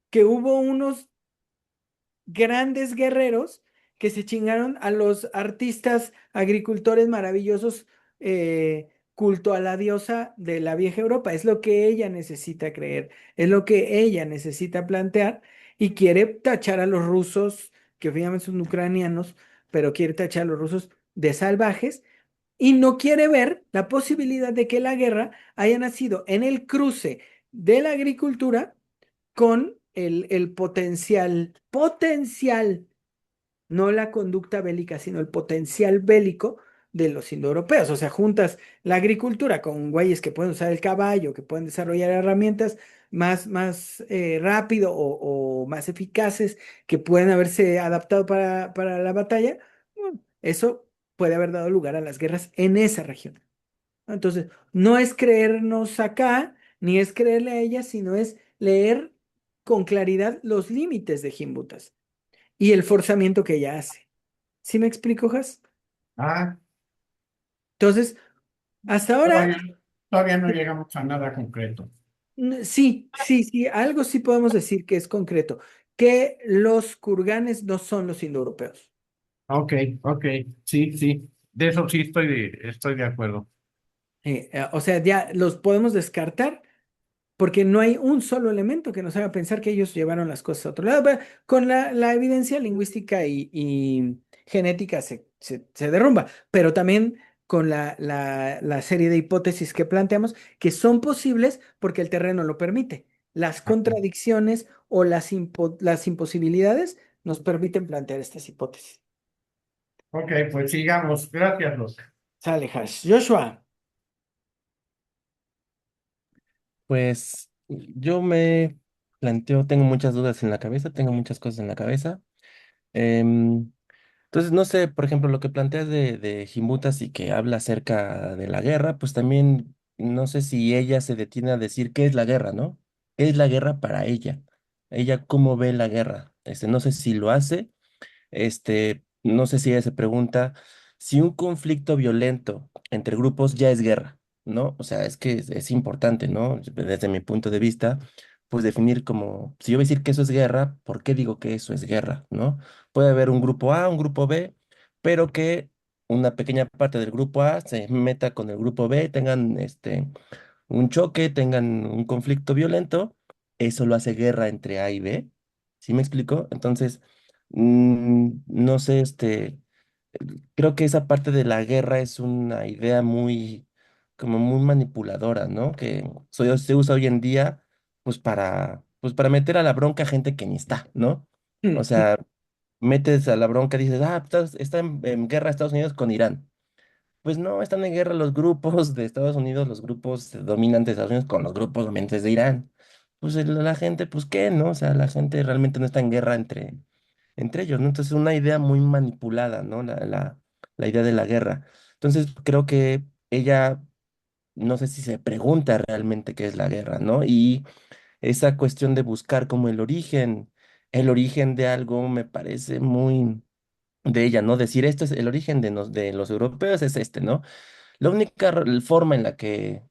que hubo unos grandes guerreros que se chingaron a los artistas agricultores maravillosos, culto a la diosa de la vieja Europa. Es lo que ella necesita creer, es lo que ella necesita plantear y quiere tachar a los rusos, que finalmente son ucranianos, pero quiere tachar a los rusos de salvajes y no quiere ver la posibilidad de que la guerra haya nacido en el cruce de la agricultura con el potencial, no la conducta bélica, sino el potencial bélico de los indoeuropeos. O sea, juntas la agricultura con güeyes que pueden usar el caballo, que pueden desarrollar herramientas más rápido o más eficaces, que pueden haberse adaptado para la batalla. Bueno, eso puede haber dado lugar a las guerras en esa región. Entonces, no es creernos acá, ni es creerle a ella, sino es leer con claridad los límites de Gimbutas y el forzamiento que ella hace. ¿Sí me explico, Has? Ah, Entonces, hasta ahora, todavía, todavía no llegamos a nada concreto. sí, sí, sí, algo sí podemos decir que es concreto, que los kurganes no son los indoeuropeos. Ok, ok, sí, sí. De eso sí estoy de acuerdo. O sea, ya los podemos descartar porque no hay un solo elemento que nos haga pensar que ellos llevaron las cosas a otro lado. Pero con la evidencia lingüística y genética se derrumba, pero también con la serie de hipótesis que planteamos, que son posibles porque el terreno lo permite. Las contradicciones o las imposibilidades nos permiten plantear estas hipótesis. Ok, pues sigamos. Gracias, Luz. Sale, Hash. Joshua. Pues yo me planteo, tengo muchas dudas en la cabeza, tengo muchas cosas en la cabeza. Em, entonces, no sé, por ejemplo, lo que planteas de Jimbutas y que habla acerca de la guerra, pues también no sé si ella se detiene a decir qué es la guerra, ¿no? ¿Qué es la guerra para ella? Ella cómo ve la guerra. No sé si lo hace. No sé si ella se pregunta si un conflicto violento entre grupos ya es guerra, ¿no? O sea, es que es importante, ¿no? Desde mi punto de vista, pues definir como, si yo voy a decir que eso es guerra, ¿por qué digo que eso es guerra, ¿no? Puede haber un grupo A, un grupo B, pero que una pequeña parte del grupo A se meta con el grupo B, tengan un choque, tengan un conflicto violento, eso lo hace guerra entre A y B. ¿Sí me explico? Entonces, no sé, creo que esa parte de la guerra es una idea muy, como muy manipuladora, ¿no? Que se usa hoy en día, pues para meter a la bronca a gente que ni está, ¿no? O sea, metes a la bronca, dices, está en guerra Estados Unidos con Irán. Pues no, están en guerra los grupos de Estados Unidos, los grupos dominantes de Estados Unidos con los grupos dominantes de Irán. pues la gente, pues qué, ¿no? O sea, la gente realmente no está en guerra entre ellos, ¿no? Entonces, una idea muy manipulada, ¿no? La idea de la guerra. Entonces, creo que ella, no sé si se pregunta realmente qué es la guerra, ¿no? Y esa cuestión de buscar como el origen de algo me parece muy de ella, ¿no? Decir esto es el origen de los europeos es este, ¿no? La única forma en la que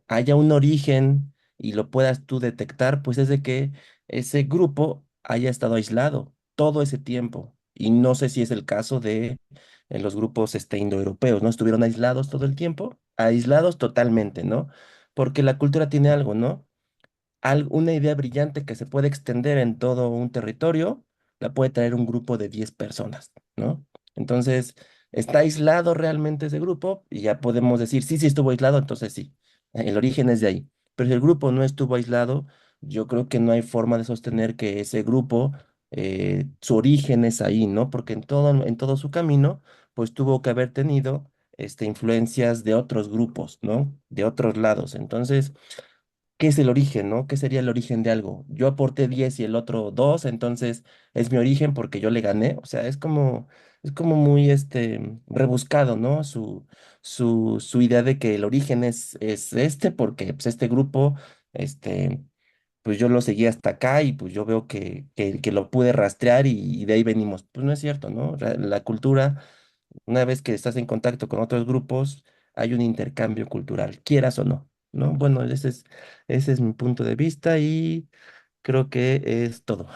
haya un origen y lo puedas tú detectar, pues es de que ese grupo haya estado aislado todo ese tiempo. Y no sé si es el caso de los grupos indoeuropeos, ¿no? Estuvieron aislados todo el tiempo, aislados totalmente, ¿no? Porque la cultura tiene algo, ¿no? Una idea brillante que se puede extender en todo un territorio, la puede traer un grupo de 10 personas, ¿no? Entonces, está aislado realmente ese grupo y ya podemos decir, sí, sí estuvo aislado, entonces sí, el origen es de ahí. Pero si el grupo no estuvo aislado, yo creo que no hay forma de sostener que ese grupo, su origen es ahí, ¿no? Porque en todo su camino, pues tuvo que haber tenido influencias de otros grupos, ¿no? De otros lados. Entonces, ¿qué es el origen, no? ¿Qué sería el origen de algo? Yo aporté 10 y el otro 2, entonces es mi origen porque yo le gané. O sea, es como muy rebuscado, ¿no? Su idea de que el origen es porque pues, este grupo, este, pues yo lo seguí hasta acá y pues yo veo que lo pude rastrear y de ahí venimos. Pues no es cierto, ¿no? La cultura, una vez que estás en contacto con otros grupos, hay un intercambio cultural, quieras o no, ¿no? Bueno, ese es mi punto de vista y creo que es todo.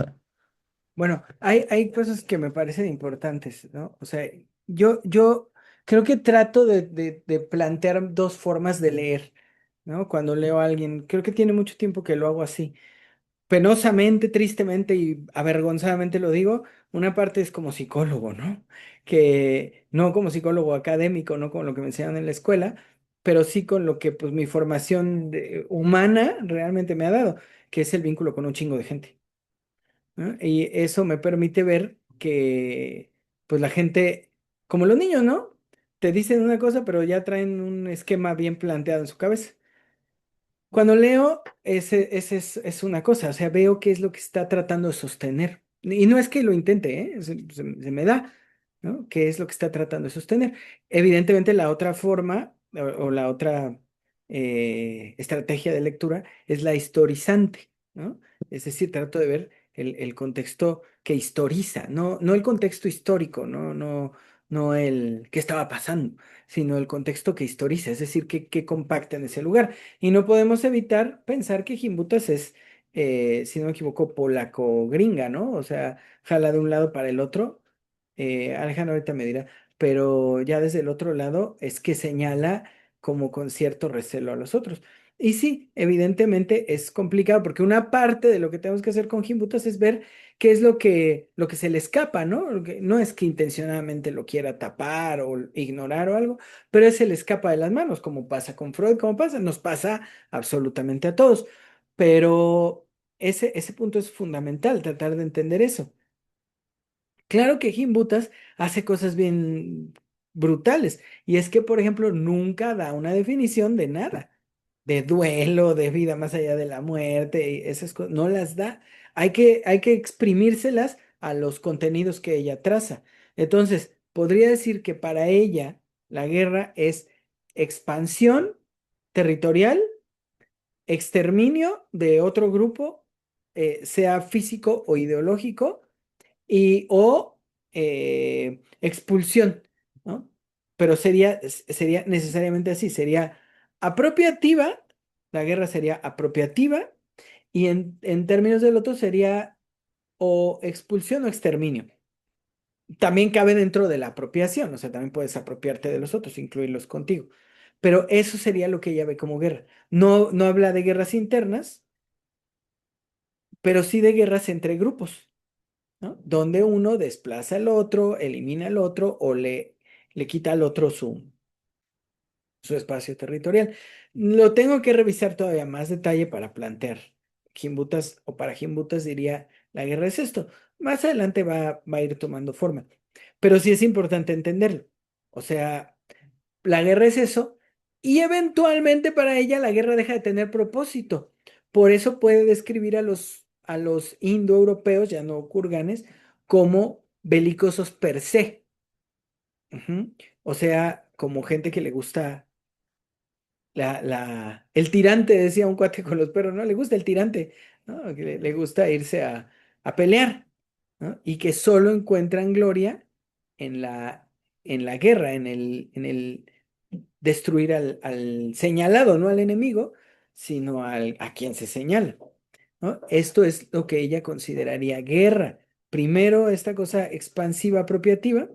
Bueno, hay cosas que me parecen importantes, ¿no? O sea, yo creo que trato de plantear dos formas de leer, ¿no? Cuando leo a alguien, creo que tiene mucho tiempo que lo hago así. Penosamente, tristemente y avergonzadamente lo digo, una parte es como psicólogo, ¿no? Que no como psicólogo académico, no con lo que me enseñaron en la escuela, pero sí con lo que pues mi formación humana realmente me ha dado, que es el vínculo con un chingo de gente, ¿no? Y eso me permite ver que pues la gente, como los niños, ¿no? Te dicen una cosa, pero ya traen un esquema bien planteado en su cabeza. Cuando leo, ese es una cosa, o sea, veo qué es lo que está tratando de sostener. Y no es que lo intente, ¿eh? Se me da, ¿no? ¿Qué es lo que está tratando de sostener? Evidentemente, la otra forma o la otra estrategia de lectura es la historizante, ¿no? Es decir, trato de ver el contexto que historiza, no el contexto histórico, no el qué estaba pasando, sino el contexto que historiza, es decir, qué compacta en ese lugar. Y no podemos evitar pensar que Jimbutas es, si no me equivoco, polaco-gringa, ¿no? O sea, jala de un lado para el otro. Alejandro ahorita me dirá, pero ya desde el otro lado es que señala como con cierto recelo a los otros. Y sí, evidentemente es complicado porque una parte de lo que tenemos que hacer con Jimbutas es ver qué es lo que se le escapa, ¿no? No es que intencionadamente lo quiera tapar o ignorar o algo, pero se le escapa de las manos, como pasa con Freud, como pasa, nos pasa absolutamente a todos. Pero ese punto es fundamental, tratar de entender eso. Claro que Jim Butas hace cosas bien brutales, y es que, por ejemplo, nunca da una definición de nada, de duelo, de vida más allá de la muerte, y esas cosas, no las da. Hay que exprimírselas a los contenidos que ella traza. Entonces, podría decir que para ella la guerra es expansión territorial, exterminio de otro grupo, sea físico o ideológico o expulsión, ¿no? Pero sería necesariamente así, sería apropiativa, la guerra sería apropiativa y en términos del otro sería o expulsión o exterminio. También cabe dentro de la apropiación, o sea, también puedes apropiarte de los otros, incluirlos contigo. Pero eso sería lo que ella ve como guerra. No habla de guerras internas, pero sí de guerras entre grupos, ¿no? Donde uno desplaza al otro, elimina al otro o le quita al otro su espacio territorial. Lo tengo que revisar todavía más detalle para plantear. Gimbutas o para Gimbutas diría, la guerra es esto. Más adelante va a ir tomando forma. Pero sí es importante entenderlo. O sea, la guerra es eso y eventualmente para ella la guerra deja de tener propósito por eso puede describir a los indoeuropeos, ya no kurganes, como belicosos per se. Ujú. O sea, como gente que le gusta el tirante, decía un cuate con los perros, ¿no? Le gusta el tirante, ¿no? Que le gusta irse a pelear, ¿no? Y que solo encuentran gloria en en la guerra, en el destruir al señalado, no al enemigo, sino a quien se señala, ¿no? Esto es lo que ella consideraría guerra. Primero, esta cosa expansiva apropiativa,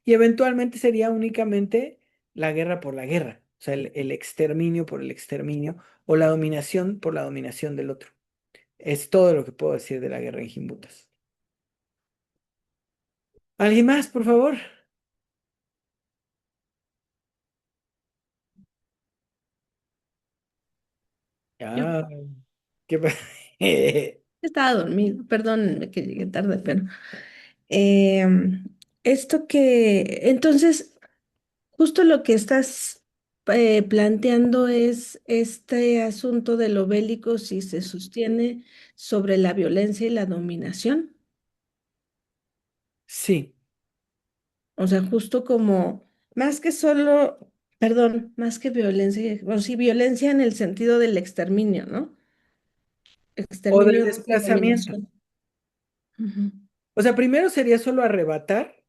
y eventualmente sería únicamente la guerra por la guerra, o sea, el exterminio por el exterminio o la dominación por la dominación del otro. Es todo lo que puedo decir de la guerra en Gimbutas. ¿Alguien más, por favor? Yo Ah, ¿qué pa- estaba dormido, perdón que llegué tarde, pero em, esto que, entonces, justo lo que estás planteando es este asunto de lo bélico si se sostiene sobre la violencia y la dominación. Sí. O sea, justo como, más que solo, perdón, más que violencia, bueno, sí, violencia en el sentido del exterminio, ¿no? O del Exterminio, desplazamiento. dominación. Ujú. O sea, primero sería solo arrebatar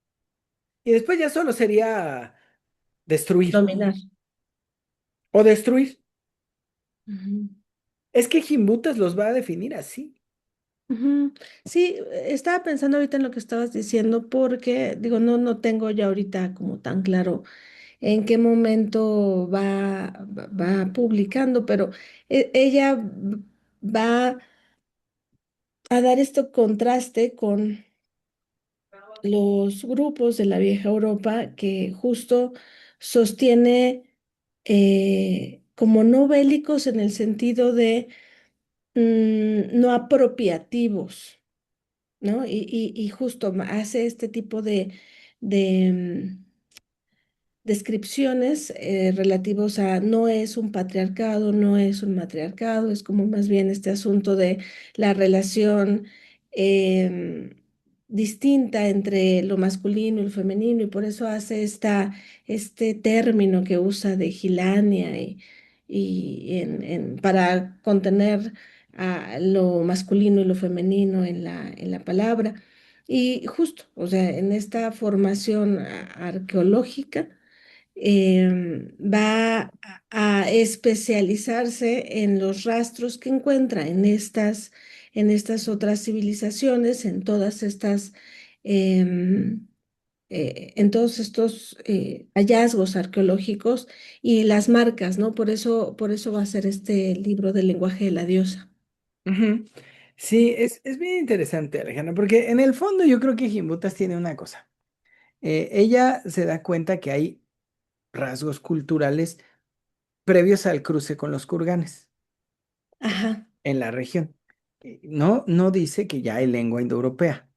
y después ya solo sería destruir Dominar. o destruir. Ujú. Es que Jimbutas los va a definir así. Ujú. Sí, estaba pensando ahorita en lo que estabas diciendo porque, digo, no tengo ya ahorita como tan claro en qué momento va publicando, pero ella va a dar este contraste con los grupos de la vieja Europa que justo sostiene como no bélicos en el sentido de no apropiativos, ¿no? Y justo hace este tipo de descripciones relativos a no es un patriarcado, no es un matriarcado, es como más bien este asunto de la relación em, distinta entre lo masculino y lo femenino, y por eso hace este término que usa de gilania para contener a lo masculino y lo femenino en en la palabra. Y justo, o sea, en esta formación arqueológica, va a especializarse en los rastros que encuentra en estas otras civilizaciones, en todas estas, em, en todos estos hallazgos arqueológicos y las marcas, ¿no? Por eso va a ser este libro del lenguaje de la diosa. Ujú. Sí, es bien interesante, Alejandra, porque en el fondo yo creo que Jimbutas tiene una cosa. Ella se da cuenta que hay rasgos culturales previos al cruce con los kurganes Ajá. en la región. No dice que ya hay lengua indoeuropea.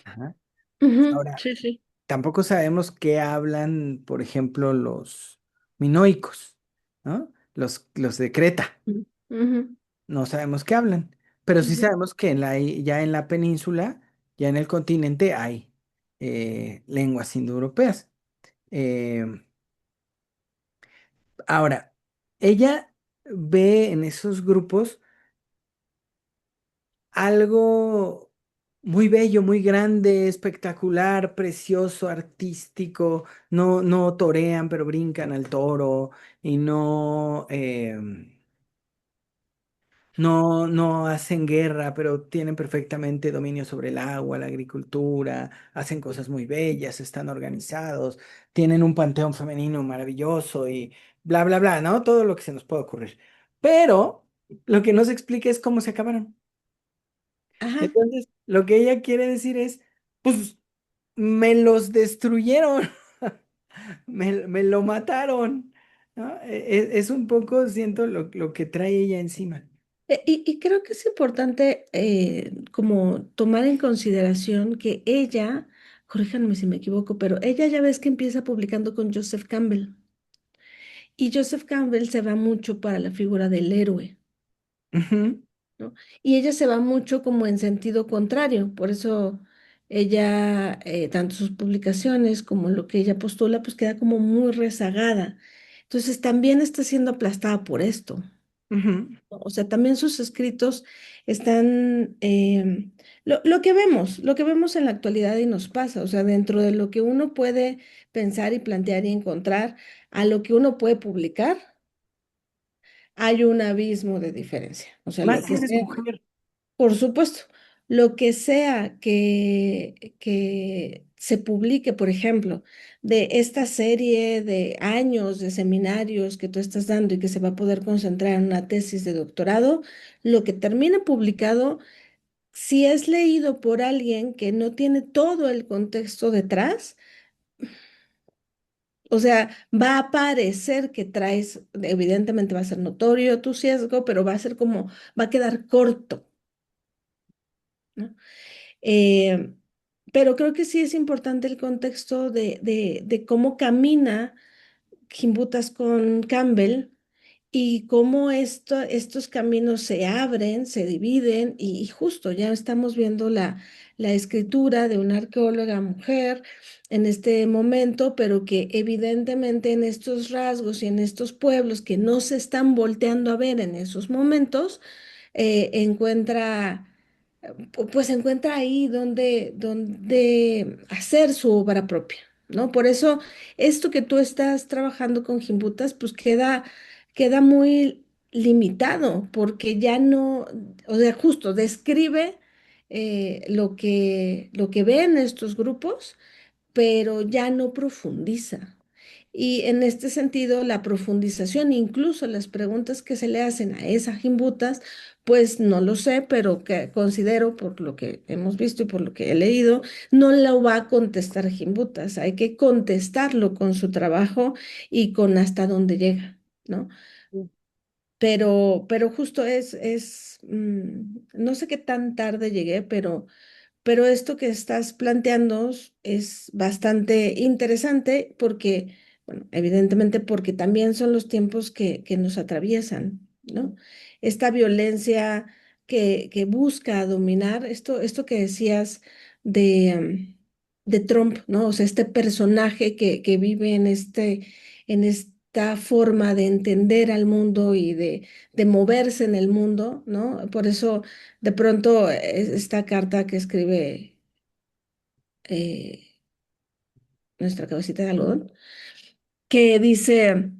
Ajá. Ujú. Ahora, Sí, sí. tampoco sabemos qué hablan, por ejemplo, los minoicos, ¿no? Los de Creta. Ujú, No sabemos qué hablan, pero sí ujú, sabemos que ya en la península, ya en el continente, hay lenguas indoeuropeas. Eh, ahora, ella ve en esos grupos algo muy bello, muy grande, espectacular, precioso, artístico. No torean, pero brincan al toro y no hacen guerra, pero tienen perfectamente dominio sobre el agua, la agricultura, hacen cosas muy bellas, están organizados, tienen un panteón femenino maravilloso y bla, bla, bla, ¿no? Todo lo que se nos puede ocurrir. Pero lo que no se explica es cómo se acabaron. ajá. Entonces, lo que ella quiere decir es, pues, me los destruyeron, me lo mataron, ¿no? Es un poco, siento, lo que trae ella encima. Y creo que es importante como tomar en consideración que ella, corríjanme si me equivoco, pero ella ya ves que empieza publicando con Joseph Campbell. Y Joseph Campbell se va mucho para la figura del héroe. Ujú. ¿no? Y ella se va mucho como en sentido contrario, por eso ella, tanto sus publicaciones como lo que ella postula, pues queda como muy rezagada. Entonces también está siendo aplastada por esto. Ujú. O sea, también sus escritos están, lo que vemos en la actualidad y nos pasa, o sea, dentro de lo que uno puede pensar y plantear y encontrar, a lo que uno puede publicar, hay un abismo de diferencia. O sea, Más lo si que eres sea, mujer. por supuesto, lo que sea que se publique, por ejemplo, de esta serie de años de seminarios que tú estás dando y que se va a poder concentrar en una tesis de doctorado, lo que termine publicado, si es leído por alguien que no tiene todo el contexto detrás, o sea, va a parecer que traes, evidentemente va a ser notorio tu sesgo, pero va a ser como, va a quedar corto, ¿no? Eh, pero creo que sí es importante el contexto de cómo camina Gimbutas con Campbell y cómo estos caminos se abren, se dividen y justo ya estamos viendo la escritura de una arqueóloga mujer en este momento, pero que evidentemente en estos rasgos y en estos pueblos que no se están volteando a ver en esos momentos, encuentra pues encuentra ahí donde hacer su obra propia, ¿no? Por eso, esto que tú estás trabajando con Gimbutas, pues queda muy limitado, porque ya no, o sea, justo describe lo que ven estos grupos, pero ya no profundiza. Y en este sentido, la profundización, incluso las preguntas que se le hacen a esas jimbutas, pues no lo sé, pero que considero por lo que hemos visto y por lo que he leído, no lo va a contestar jimbutas. Hay que contestarlo con su trabajo y con hasta dónde llega, ¿no? Pero justo no sé qué tan tarde llegué, pero esto que estás planteando es bastante interesante porque, bueno, evidentemente porque también son los tiempos que nos atraviesan, ¿no? Esta violencia que busca dominar, esto que decías de Trump, ¿no? O sea, este personaje que vive en esta forma de entender al mundo y de moverse en el mundo, ¿no? Por eso de pronto, esta carta que escribe eh, nuestra cabecita de algodón, que dice,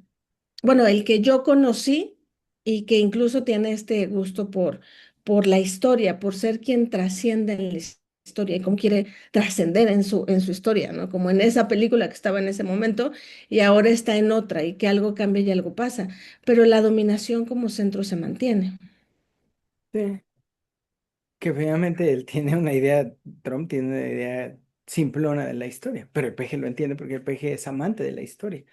bueno, el que yo conocí y que incluso tiene este gusto por la historia, por ser quien trasciende en la historia y cómo quiere trascender en su historia, ¿no? Como en esa película que estaba en ese momento y ahora está en otra y que algo cambia y algo pasa, pero la dominación como centro se mantiene. Sí. Que obviamente él tiene una idea, Trump tiene una idea simplona de la historia, pero el peje lo entiende porque el peje es amante de la historia,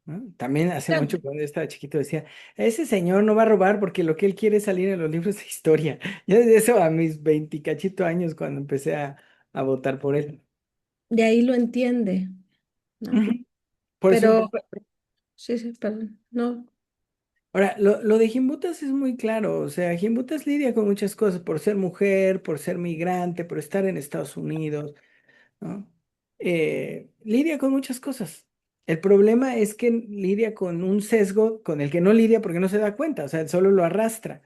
¿no? También hace Claro. mucho, cuando yo estaba chiquito, decía, ese señor no va a robar porque lo que él quiere es salir en los libros de historia. Yo desde eso a mis 20 y cachito años cuando empecé a votar por él. De ahí lo entiende, ¿no? Ujú. Por eso Pero, sí, sí, perdón, no. ahora, lo de Gimbutas es muy claro, o sea, Gimbutas lidia con muchas cosas, por ser mujer, por ser migrante, por estar en Estados Unidos, ¿no? Lidia con muchas cosas. El problema es que lidia con un sesgo con el que no lidia porque no se da cuenta, o sea, solo lo arrastra.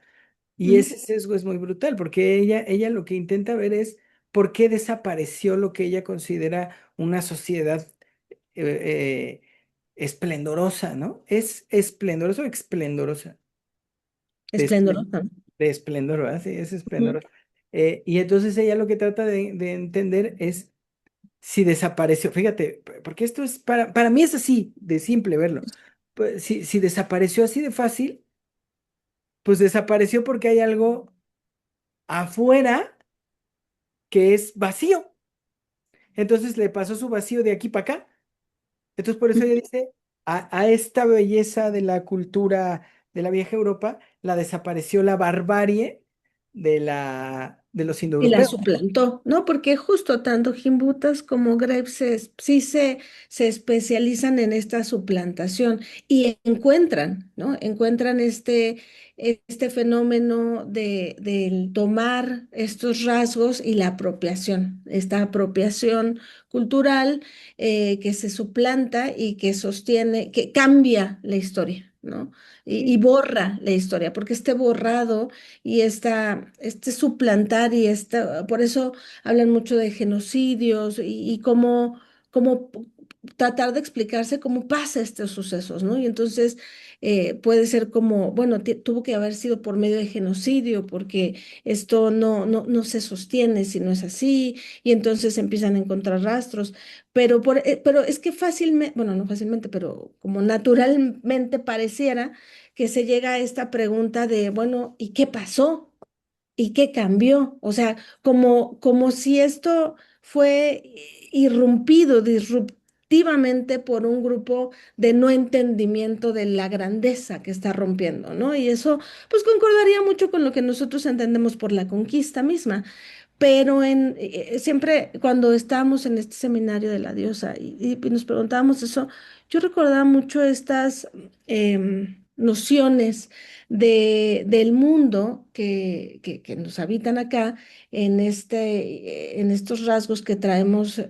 Y Ujú. ese sesgo es muy brutal porque ella lo que intenta ver es por qué desapareció lo que ella considera una sociedad eh, esplendorosa, ¿no? ¿Es esplendorosa o esplendorosa? Esplendorosa. De esplendor, ¿verdad? Sí, es Ujú. esplendor. Y entonces ella lo que trata de entender es si desapareció, fíjate, porque esto es, para mí es así, de simple verlo. Pues, si desapareció así de fácil, pues desapareció porque hay algo afuera que es vacío. Entonces le pasó su vacío de aquí para acá. Entonces por eso ella dice, a esta belleza de la cultura de la vieja Europa, la desapareció la barbarie de los Y la indoeuropeos. suplantó, ¿no? Porque justo tanto Gimbutas como Graves se especializan en esta suplantación y encuentran, ¿no? Encuentran este fenómeno del tomar estos rasgos y la apropiación, esta apropiación cultural que se suplanta y que sostiene, que cambia la historia, ¿no? Y borra la historia, porque este borrado y este suplantar por eso hablan mucho de genocidios y cómo tratar de explicarse cómo pasa estos sucesos, ¿no? Y entonces puede ser como, bueno, tuvo que haber sido por medio de genocidio, porque esto no se sostiene si no es así, y entonces empiezan a encontrar rastros, pero es que fácilmente, bueno, no fácilmente, pero como naturalmente pareciera que se llega a esta pregunta de, bueno, ¿y qué pasó? ¿Y qué cambió? O sea, como si esto fue irrumpido disruptivamente por un grupo de no entendimiento de la grandeza que está rompiendo, ¿no? Y eso, pues, concordaría mucho con lo que nosotros entendemos por la conquista misma. Pero siempre cuando estábamos en este seminario de la diosa y nos preguntábamos eso, yo recordaba mucho estas nociones del mundo que nos habitan acá en estos rasgos que traemos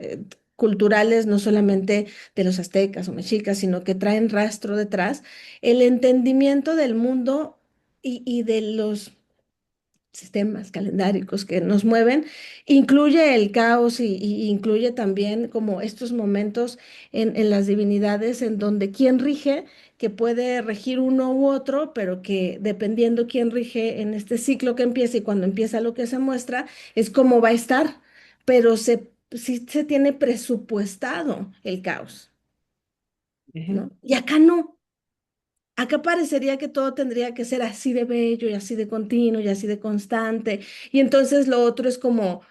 culturales, no solamente de los aztecas o mexicas, sino que traen rastro detrás, el entendimiento del mundo y de los sistemas calendáricos que nos mueven, incluye el caos y incluye también como estos momentos en las divinidades en donde quién rige, que puede regir uno u otro, pero que dependiendo quién rige en este ciclo que empieza y cuando empieza lo que se muestra, es cómo va a estar, pero sí se tiene presupuestado el caos, Ujú. ¿no? Y acá no. Acá parecería que todo tendría que ser así de bello y así de continuo y así de constante. Y entonces lo otro es como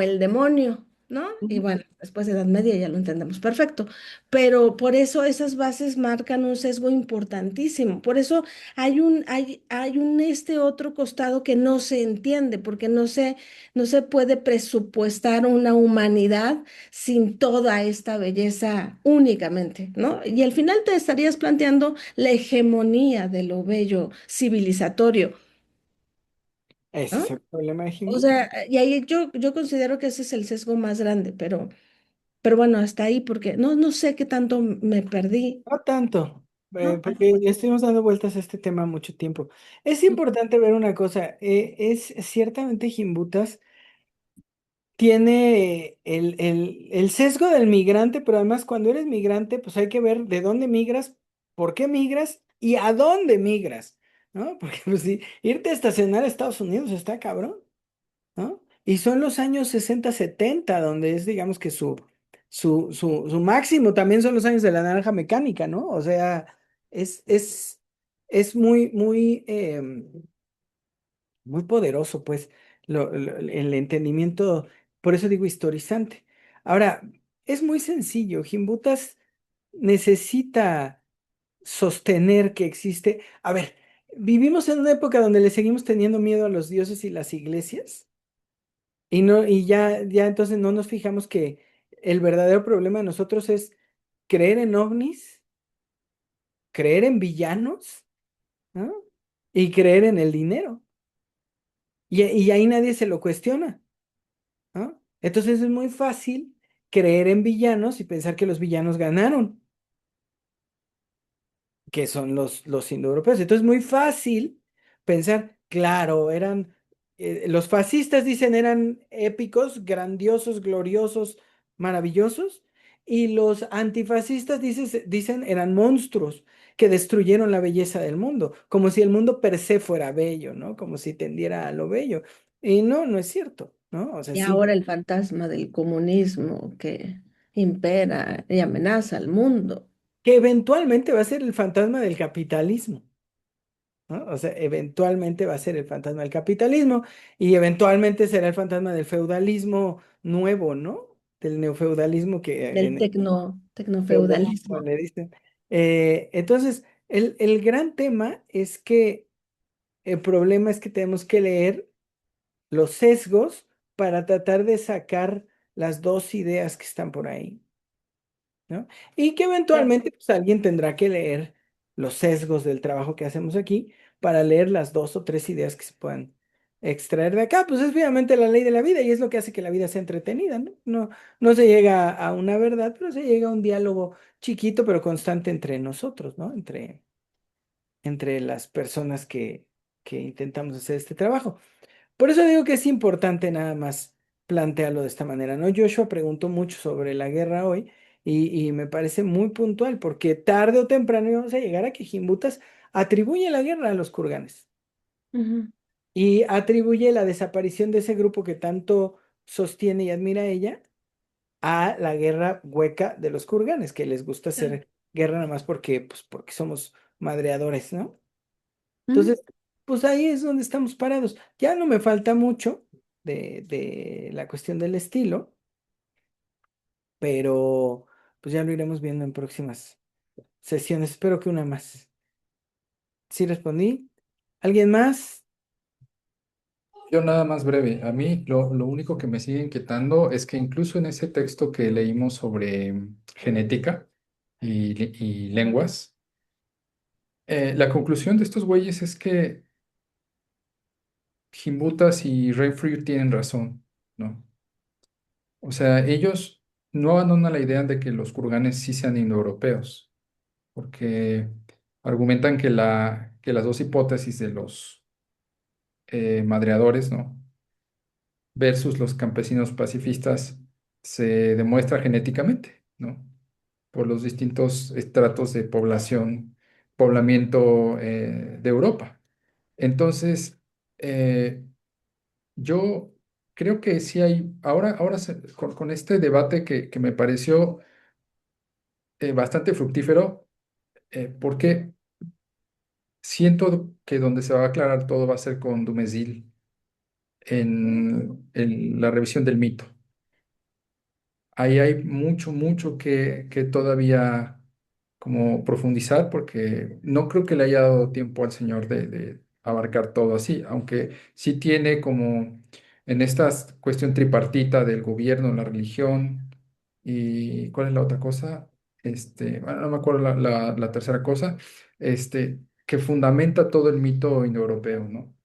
el demonio, ¿no? Y Ujú. bueno, después de Edad Media ya lo entendemos perfecto. Pero por eso esas bases marcan un sesgo importantísimo. Por eso hay un este otro costado que no se entiende, porque no se puede presupuestar una humanidad sin toda esta belleza únicamente, ¿no? Y al final te estarías planteando la hegemonía de lo bello civilizatorio, Ese ¿no? es el problema de O Jimbo. sea, y ahí yo considero que ese es el sesgo más grande, pero bueno, hasta ahí, porque no sé qué tanto me perdí, No tanto, ¿no? porque ya estuvimos dando vueltas a este tema mucho tiempo. Es importante ver una cosa, es ciertamente Jimbutas tiene el sesgo del migrante, pero además cuando eres migrante, pues hay que ver de dónde migras, por qué migras y a dónde migras, ¿no? Porque pues si irte a estacionar a Estados Unidos está cabrón, ¿no? Y son los años 60 70 donde es, digamos que su máximo, también son los años de la naranja mecánica, ¿no? O sea, es, es, es muy poderoso, pues, el entendimiento, por eso digo historizante. Ahora, es muy sencillo, Gimbutas necesita sostener que existe. A ver, vivimos en una época donde le seguimos teniendo miedo a los dioses y las iglesias, y no, y ya entonces no nos fijamos que el verdadero problema de nosotros es creer en ovnis, creer en villanos, ¿no? Y creer en el dinero. Y ahí nadie se lo cuestiona. ¿No? Entonces es muy fácil creer en villanos y pensar que los villanos ganaron, que son los indoeuropeos. Entonces es muy fácil pensar, claro, los fascistas dicen eran épicos, grandiosos, gloriosos, maravillosos, y los antifascistas dicen eran monstruos que destruyeron la belleza del mundo, como si el mundo per se fuera bello, ¿no? Como si tendiera a lo bello. Y no, no es cierto, ¿no? O sea, Y sí. ahora el fantasma del comunismo que impera y amenaza al mundo. Que eventualmente va a ser el fantasma del capitalismo, ¿no? O sea, eventualmente va a ser el fantasma del capitalismo y eventualmente será el fantasma del feudalismo nuevo, ¿no? Del neofeudalismo que Del en feudalismo tecnofeudalismo. le dicen. Entonces, el gran tema es que el problema es que tenemos que leer los sesgos para tratar de sacar las dos ideas que están por ahí, ¿no? Y que Ya. eventualmente pues, alguien tendrá que leer los sesgos del trabajo que hacemos aquí para leer las dos o tres ideas que se puedan extraer de acá. Pues es finalmente la ley de la vida y es lo que hace que la vida sea entretenida, ¿no? No se llega a una verdad, pero se llega a un diálogo chiquito pero constante entre nosotros, ¿no? Entre las personas que intentamos hacer este trabajo. Por eso digo que es importante nada más plantearlo de esta manera, ¿no? Joshua preguntó mucho sobre la guerra hoy y me parece muy puntual porque tarde o temprano íbamos a llegar a que Gimbutas atribuye la guerra a los kurganes Ujú. y atribuye la desaparición de ese grupo que tanto sostiene y admira a ella a la guerra hueca de los kurganes, que les gusta Ya. hacer guerra nada más porque somos madreadores, ¿no? Mm. Entonces, pues ahí es donde estamos parados. Ya no me falta mucho de la cuestión del estilo, pero pues ya lo iremos viendo en próximas sesiones. Espero que una más. ¿Sí respondí? ¿Alguien más? Yo nada más breve. A mí lo único que me sigue inquietando es que incluso en ese texto que leímos sobre genética y lenguas, la conclusión de estos güeyes es que Gimbutas y Renfrew tienen razón, ¿no? O sea, ellos no abandonan la idea de que los kurganes sí sean indoeuropeos, porque argumentan que las dos hipótesis de los madreadores, ¿no? Versus los campesinos pacifistas se demuestra genéticamente, ¿no? Por los distintos estratos de población, poblamiento de Europa. Entonces, eh, yo creo que sí hay, con este debate que me pareció bastante fructífero, porque siento que donde se va a aclarar todo va a ser con Dumézil en la revisión del mito. Ahí hay mucho, mucho que todavía como profundizar, porque no creo que le haya dado tiempo al Señor de abarcar todo así, aunque sí tiene como en esta cuestión tripartita del gobierno, la religión y ¿cuál es la otra cosa? Bueno, no me acuerdo la tercera cosa, que fundamenta todo el mito indoeuropeo, ¿no?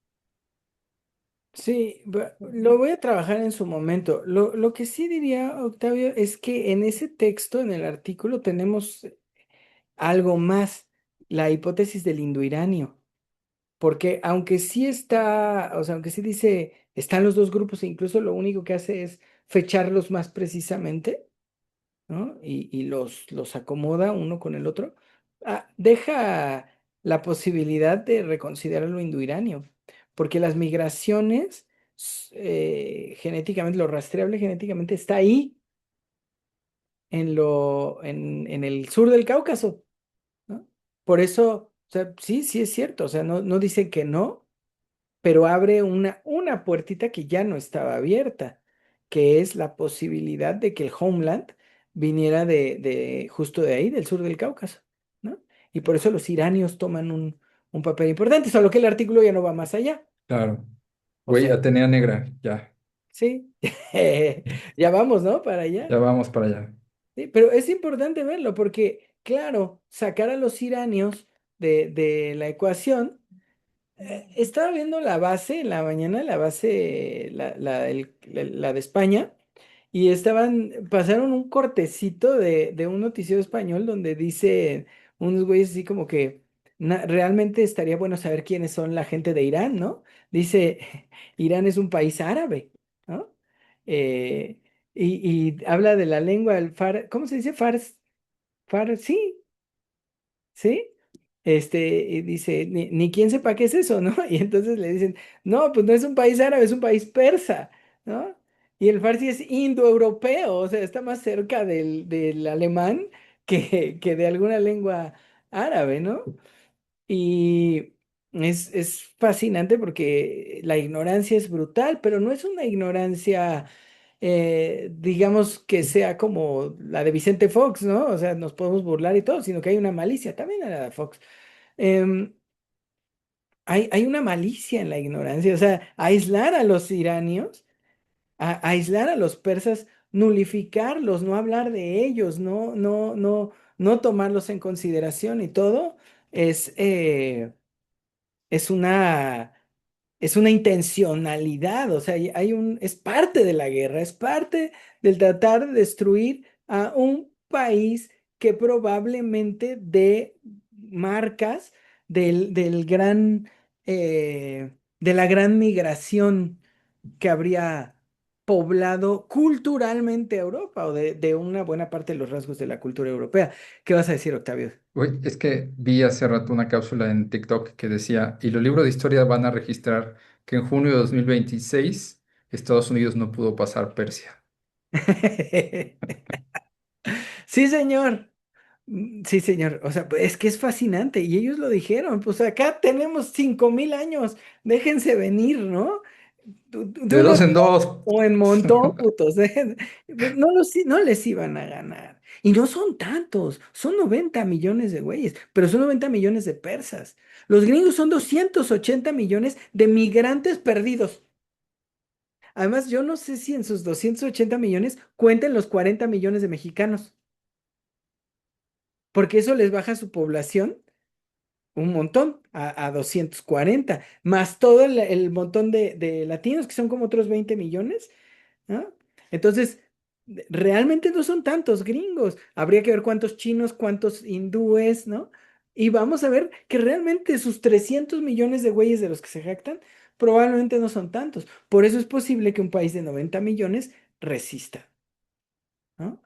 Sí, lo voy a trabajar en su momento. Lo que sí diría, Octavio, es que en ese texto, en el artículo, tenemos algo más, la hipótesis del indoiranio. Porque aunque sí está, o sea, aunque sí dice, están los dos grupos e incluso lo único que hace es fecharlos más precisamente, ¿no? Y los acomoda uno con el otro, deja la posibilidad de reconsiderar lo indoiranio, porque las migraciones genéticamente, lo rastreable genéticamente está ahí, en el sur del Cáucaso, ¿no? Por eso, o sea, sí, sí es cierto, o sea, no dice que no, pero abre una puertita que ya no estaba abierta, que es la posibilidad de que el homeland viniera de justo de ahí, del sur del Cáucaso, ¿no? Y por eso los iranios toman un papel importante, solo que el artículo ya no va más allá. Claro. O Güey, sea, Atenea Negra, ya, sí, ya vamos, ¿no? Para allá. ya vamos para allá. Sí, pero es importante verlo porque, claro, sacar a los iranios de la ecuación. Estaba viendo la base en la mañana, la base, la de España, y pasaron un cortecito de un noticiero español donde dice unos güeyes así como que realmente estaría bueno saber quiénes son la gente de Irán, ¿no? Dice, Irán es un país árabe, ¿no? Eh, y habla de la lengua, ¿cómo se dice? Sí, ¿sí? Y dice, ni quién sepa qué es eso, ¿no? Y entonces le dicen, no, pues no es un país árabe, es un país persa, ¿no? Y el farsi es indoeuropeo, o sea, está más cerca del alemán que de alguna lengua árabe, ¿no? Y es fascinante porque la ignorancia es brutal, pero no es una ignorancia, digamos, que sea como la de Vicente Fox, ¿no? O sea, nos podemos burlar y todo, sino que hay una malicia también en la de Fox. Em, hay una malicia en la ignorancia, o sea, aislar a los iranios, aislar a los persas, nulificarlos, no hablar de ellos, no tomarlos en consideración y todo, es, eh, es una, es una intencionalidad, o sea, es parte de la guerra, es parte del tratar de destruir a un país que probablemente dé marcas del gran, de la gran migración que habría poblado culturalmente Europa o de una buena parte de los rasgos de la cultura europea. ¿Qué vas a decir, Octavio? Uy, es que vi hace rato una cápsula en TikTok que decía, y los libros de historia van a registrar que en junio de 2026 Estados Unidos no pudo pasar Persia. Sí, señor. Sí, señor. O sea, pues, es que es fascinante y ellos lo dijeron. Pues acá tenemos 5000 años. Déjense venir, ¿no? De dos en dos. O en montón, putos. No les iban a ganar. Y no son tantos. Son 90 millones de güeyes, pero son 90 millones de persas. Los gringos son 280 millones de migrantes perdidos. Además, yo no sé si en sus 280 millones cuenten los 40 millones de mexicanos, porque eso les baja su población un montón, a 240 más todo el montón de latinos, que son como otros 20 millones, ¿no? Entonces, realmente no son tantos gringos. Habría que ver cuántos chinos, cuántos hindúes, ¿no? Y vamos a ver que realmente sus 300 millones de güeyes de los que se jactan, probablemente no son tantos. Por eso es posible que un país de 90 millones resista, ¿no?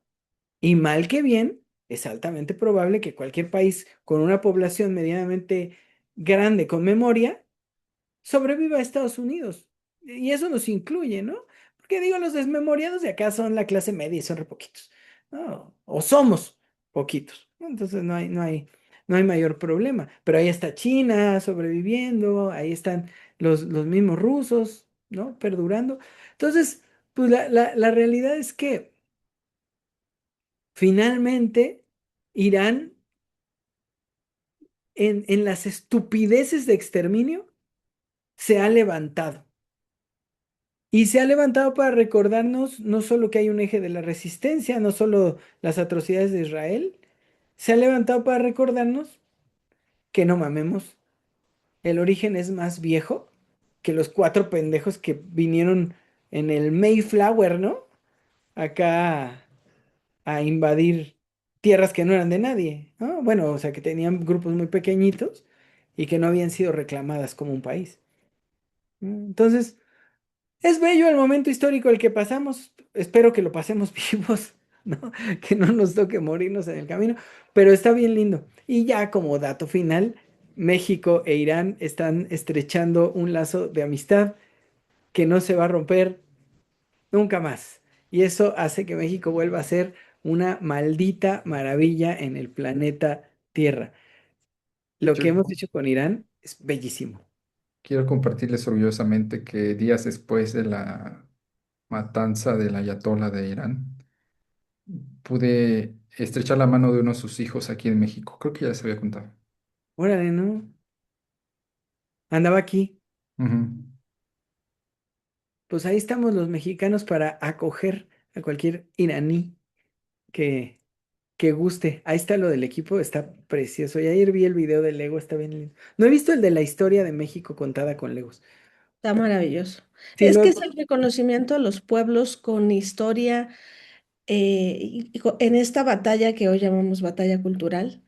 Y mal que bien, es altamente probable que cualquier país con una población medianamente grande con memoria sobreviva a Estados Unidos. Y eso nos incluye, ¿no? Porque digo, los desmemoriados de acá son la clase media y son re poquitos, ¿no? O somos poquitos, ¿no? Entonces no hay mayor problema. Pero ahí está China sobreviviendo, ahí están los mismos rusos, ¿no? Perdurando. Entonces, pues la realidad es que finalmente Irán en las estupideces de exterminio se ha levantado. Y se ha levantado para recordarnos no solo que hay un eje de la resistencia, no solo las atrocidades de Israel, se ha levantado para recordarnos que no mamemos, el origen es más viejo que los cuatro pendejos que vinieron en el Mayflower, ¿no? Acá a invadir tierras que no eran de nadie, ¿no? Bueno, o sea, que tenían grupos muy pequeñitos y que no habían sido reclamadas como un país, ¿no? Entonces, es bello el momento histórico el que pasamos. Espero que lo pasemos vivos, ¿no? Que no nos toque morirnos en el camino, pero está bien lindo. Y ya como dato final, México e Irán están estrechando un lazo de amistad que no se va a romper nunca más. Y eso hace que México vuelva a ser una maldita maravilla en el planeta Tierra. Lo Yo que hemos hecho con Irán es bellísimo. quiero compartirles orgullosamente que días después de la matanza del ayatollah de Irán, pude estrechar la mano de uno de sus hijos aquí en México. Creo que ya les había contado. Órale, ¿no? Andaba aquí. Ujú. Pues ahí estamos los mexicanos para acoger a cualquier iraní que, que guste. Ahí está lo del equipo, está precioso. Y ayer vi el video de Lego, está bien lindo. No he visto el de la historia de México contada con Legos. Está maravilloso. Sí, Es no, que es el reconocimiento a los pueblos con historia en esta batalla que hoy llamamos batalla cultural,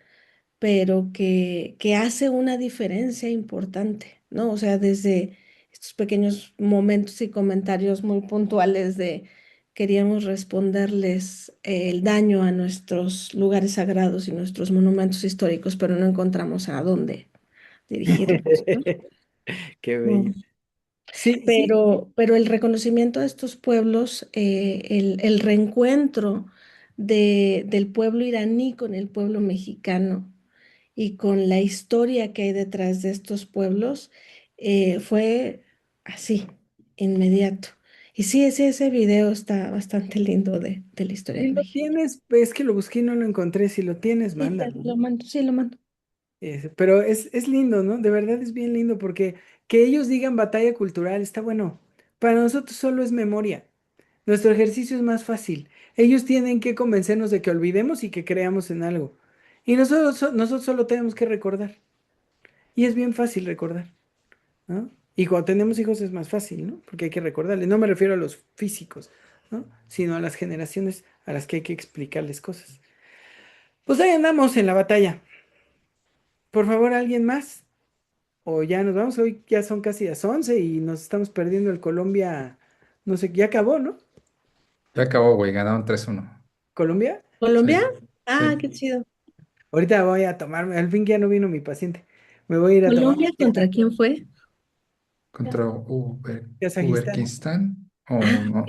pero que hace una diferencia importante, ¿no? O sea, desde estos pequeños momentos y comentarios muy puntuales de queríamos responderles el daño a nuestros lugares sagrados y nuestros monumentos históricos, pero no encontramos a dónde dirigirlos, ¿no? qué bello. Mm. Sí, sí. Pero el reconocimiento de estos pueblos, el reencuentro del pueblo iraní con el pueblo mexicano y con la historia que hay detrás de estos pueblos, fue así, inmediato. Y sí, ese video está bastante lindo de la historia Si de lo México. tienes, es que lo busqué y no lo encontré. Si lo tienes, Sí, mándalo. lo mando, sí, lo mando. Pero es lindo, ¿no? De verdad es bien lindo porque que ellos digan batalla cultural está bueno. Para nosotros solo es memoria. Nuestro ejercicio es más fácil. Ellos tienen que convencernos de que olvidemos y que creamos en algo. Y nosotros, nosotros solo tenemos que recordar. Y es bien fácil recordar, ¿no? Y cuando tenemos hijos es más fácil, ¿no? Porque hay que recordarles. No me refiero a los físicos, ¿no? Sino a las generaciones a las que hay que explicarles cosas. Pues ahí andamos en la batalla. Por favor, ¿alguien más? O ya nos vamos. Hoy ya son casi las 11 y nos estamos perdiendo el Colombia. No sé, ya acabó, ¿no? Ya acabó, güey, ganaron 3-1. ¿Colombia? ¿Colombia? Sí, Ah, sí. qué chido. Ahorita voy a tomarme. Al fin que ya no vino mi paciente. Me voy a ir a tomar ¿Colombia una contra chela. quién fue? Contra Kazajistán. Uzbekistán o Ah, no.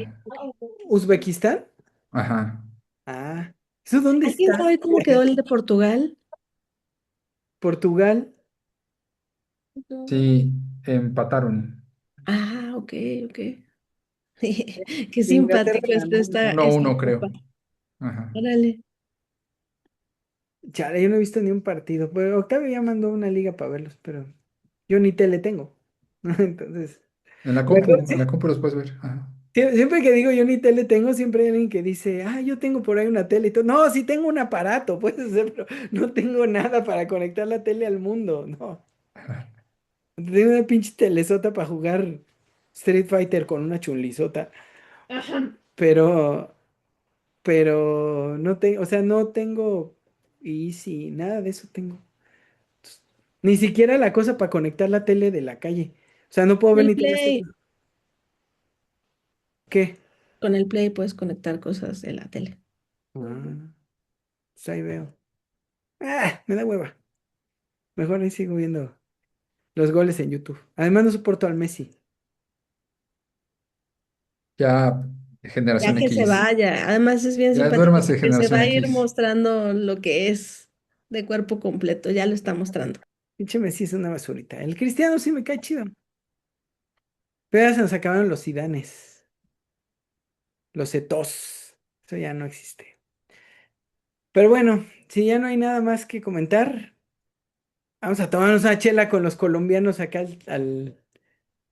¿Uzbekistán? Ajá. Ah, ¿eso dónde ¿alguien está? sabe cómo quedó el de Portugal? Portugal. Sí, empataron. Ah, ok, ok. Qué Inglaterra simpático está ganó. Uno esta uno copa. creo. Ajá. Órale. Chale, yo no he visto ni un partido. Pues Octavio ya mandó una liga para verlos, pero yo ni tele tengo. Entonces, mejor En la sí. compu los puedes ver. Ajá. Siempre que digo yo ni tele tengo, siempre hay alguien que dice, ah, yo tengo por ahí una tele y todo. No, sí tengo un aparato, puede ser, pero no tengo nada para conectar la tele al mundo, no. Tengo una pinche telesota para jugar Street Fighter con una chunlisota, pero, pero no tengo, o sea, no tengo, y sí, nada de eso tengo. Ni siquiera la cosa para conectar la tele de la calle. O sea, no puedo ver El ni TV Play. Azteca. ¿Qué? Con el Play puedes conectar cosas de la tele. Ah, pues ahí veo. Ah, me da hueva. Mejor ahí sigo viendo los goles en YouTube. Además, no soporto al Messi. Ya, Ya generación que se X. vaya. Además es bien Ya simpático duérmase, porque se va generación a ir X. mostrando lo que es de cuerpo completo. Ya lo está mostrando. Pinche Messi es una basurita. El Cristiano sí me cae chido. Pero ya se nos acabaron los Zidanes, los Eto'os. Eso ya no existe. Pero bueno, si ya no hay nada más que comentar, vamos a tomarnos una chela con los colombianos acá al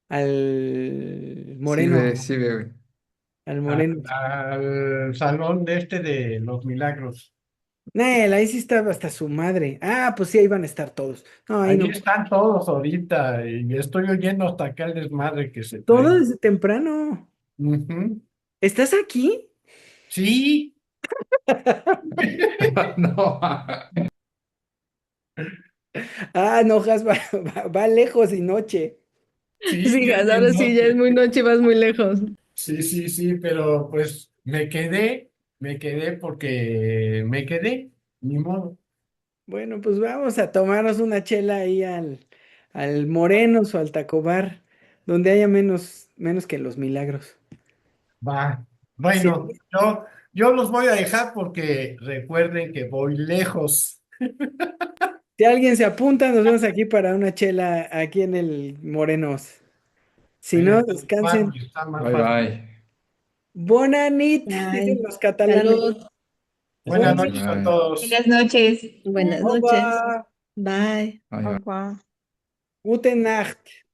Sí, Moreno, sí, ve, güey. al al, Moreno. al salón de este de los milagros. Nel, ahí sí estaba hasta su madre. Ah, pues sí, ahí van a estar todos. No, ahí Ahí no. están todos ahorita y estoy oyendo hasta acá el desmadre que se Todo trae. desde temprano. Ujú. ¿Estás aquí? Sí, No. Ah, no, Jas, va lejos y noche. sí, Sí, ya Gas, es ahora sí, ya es noche. muy noche y vas muy lejos. Sí, sí, sí, pero pues me quedé porque me quedé, ni modo. Bueno, pues vamos a tomarnos una chela ahí al Morenos o al Tacobar, donde haya menos que los milagros. Va. Si, Bueno, yo los voy a dejar porque recuerden que voy lejos. si alguien se apunta, nos vemos aquí para una chela aquí en el Morenos. Si Ahí no, está el cuadro descansen. y está más Bye, fácil. bye. Bona nit, dicen Bye. los catalanes. Salud. Buenas Bona Bye, noches a bye. todos. Buenas noches. Buenas nova, noches. Bye. Bye, bye. Au revoir. gute Nacht.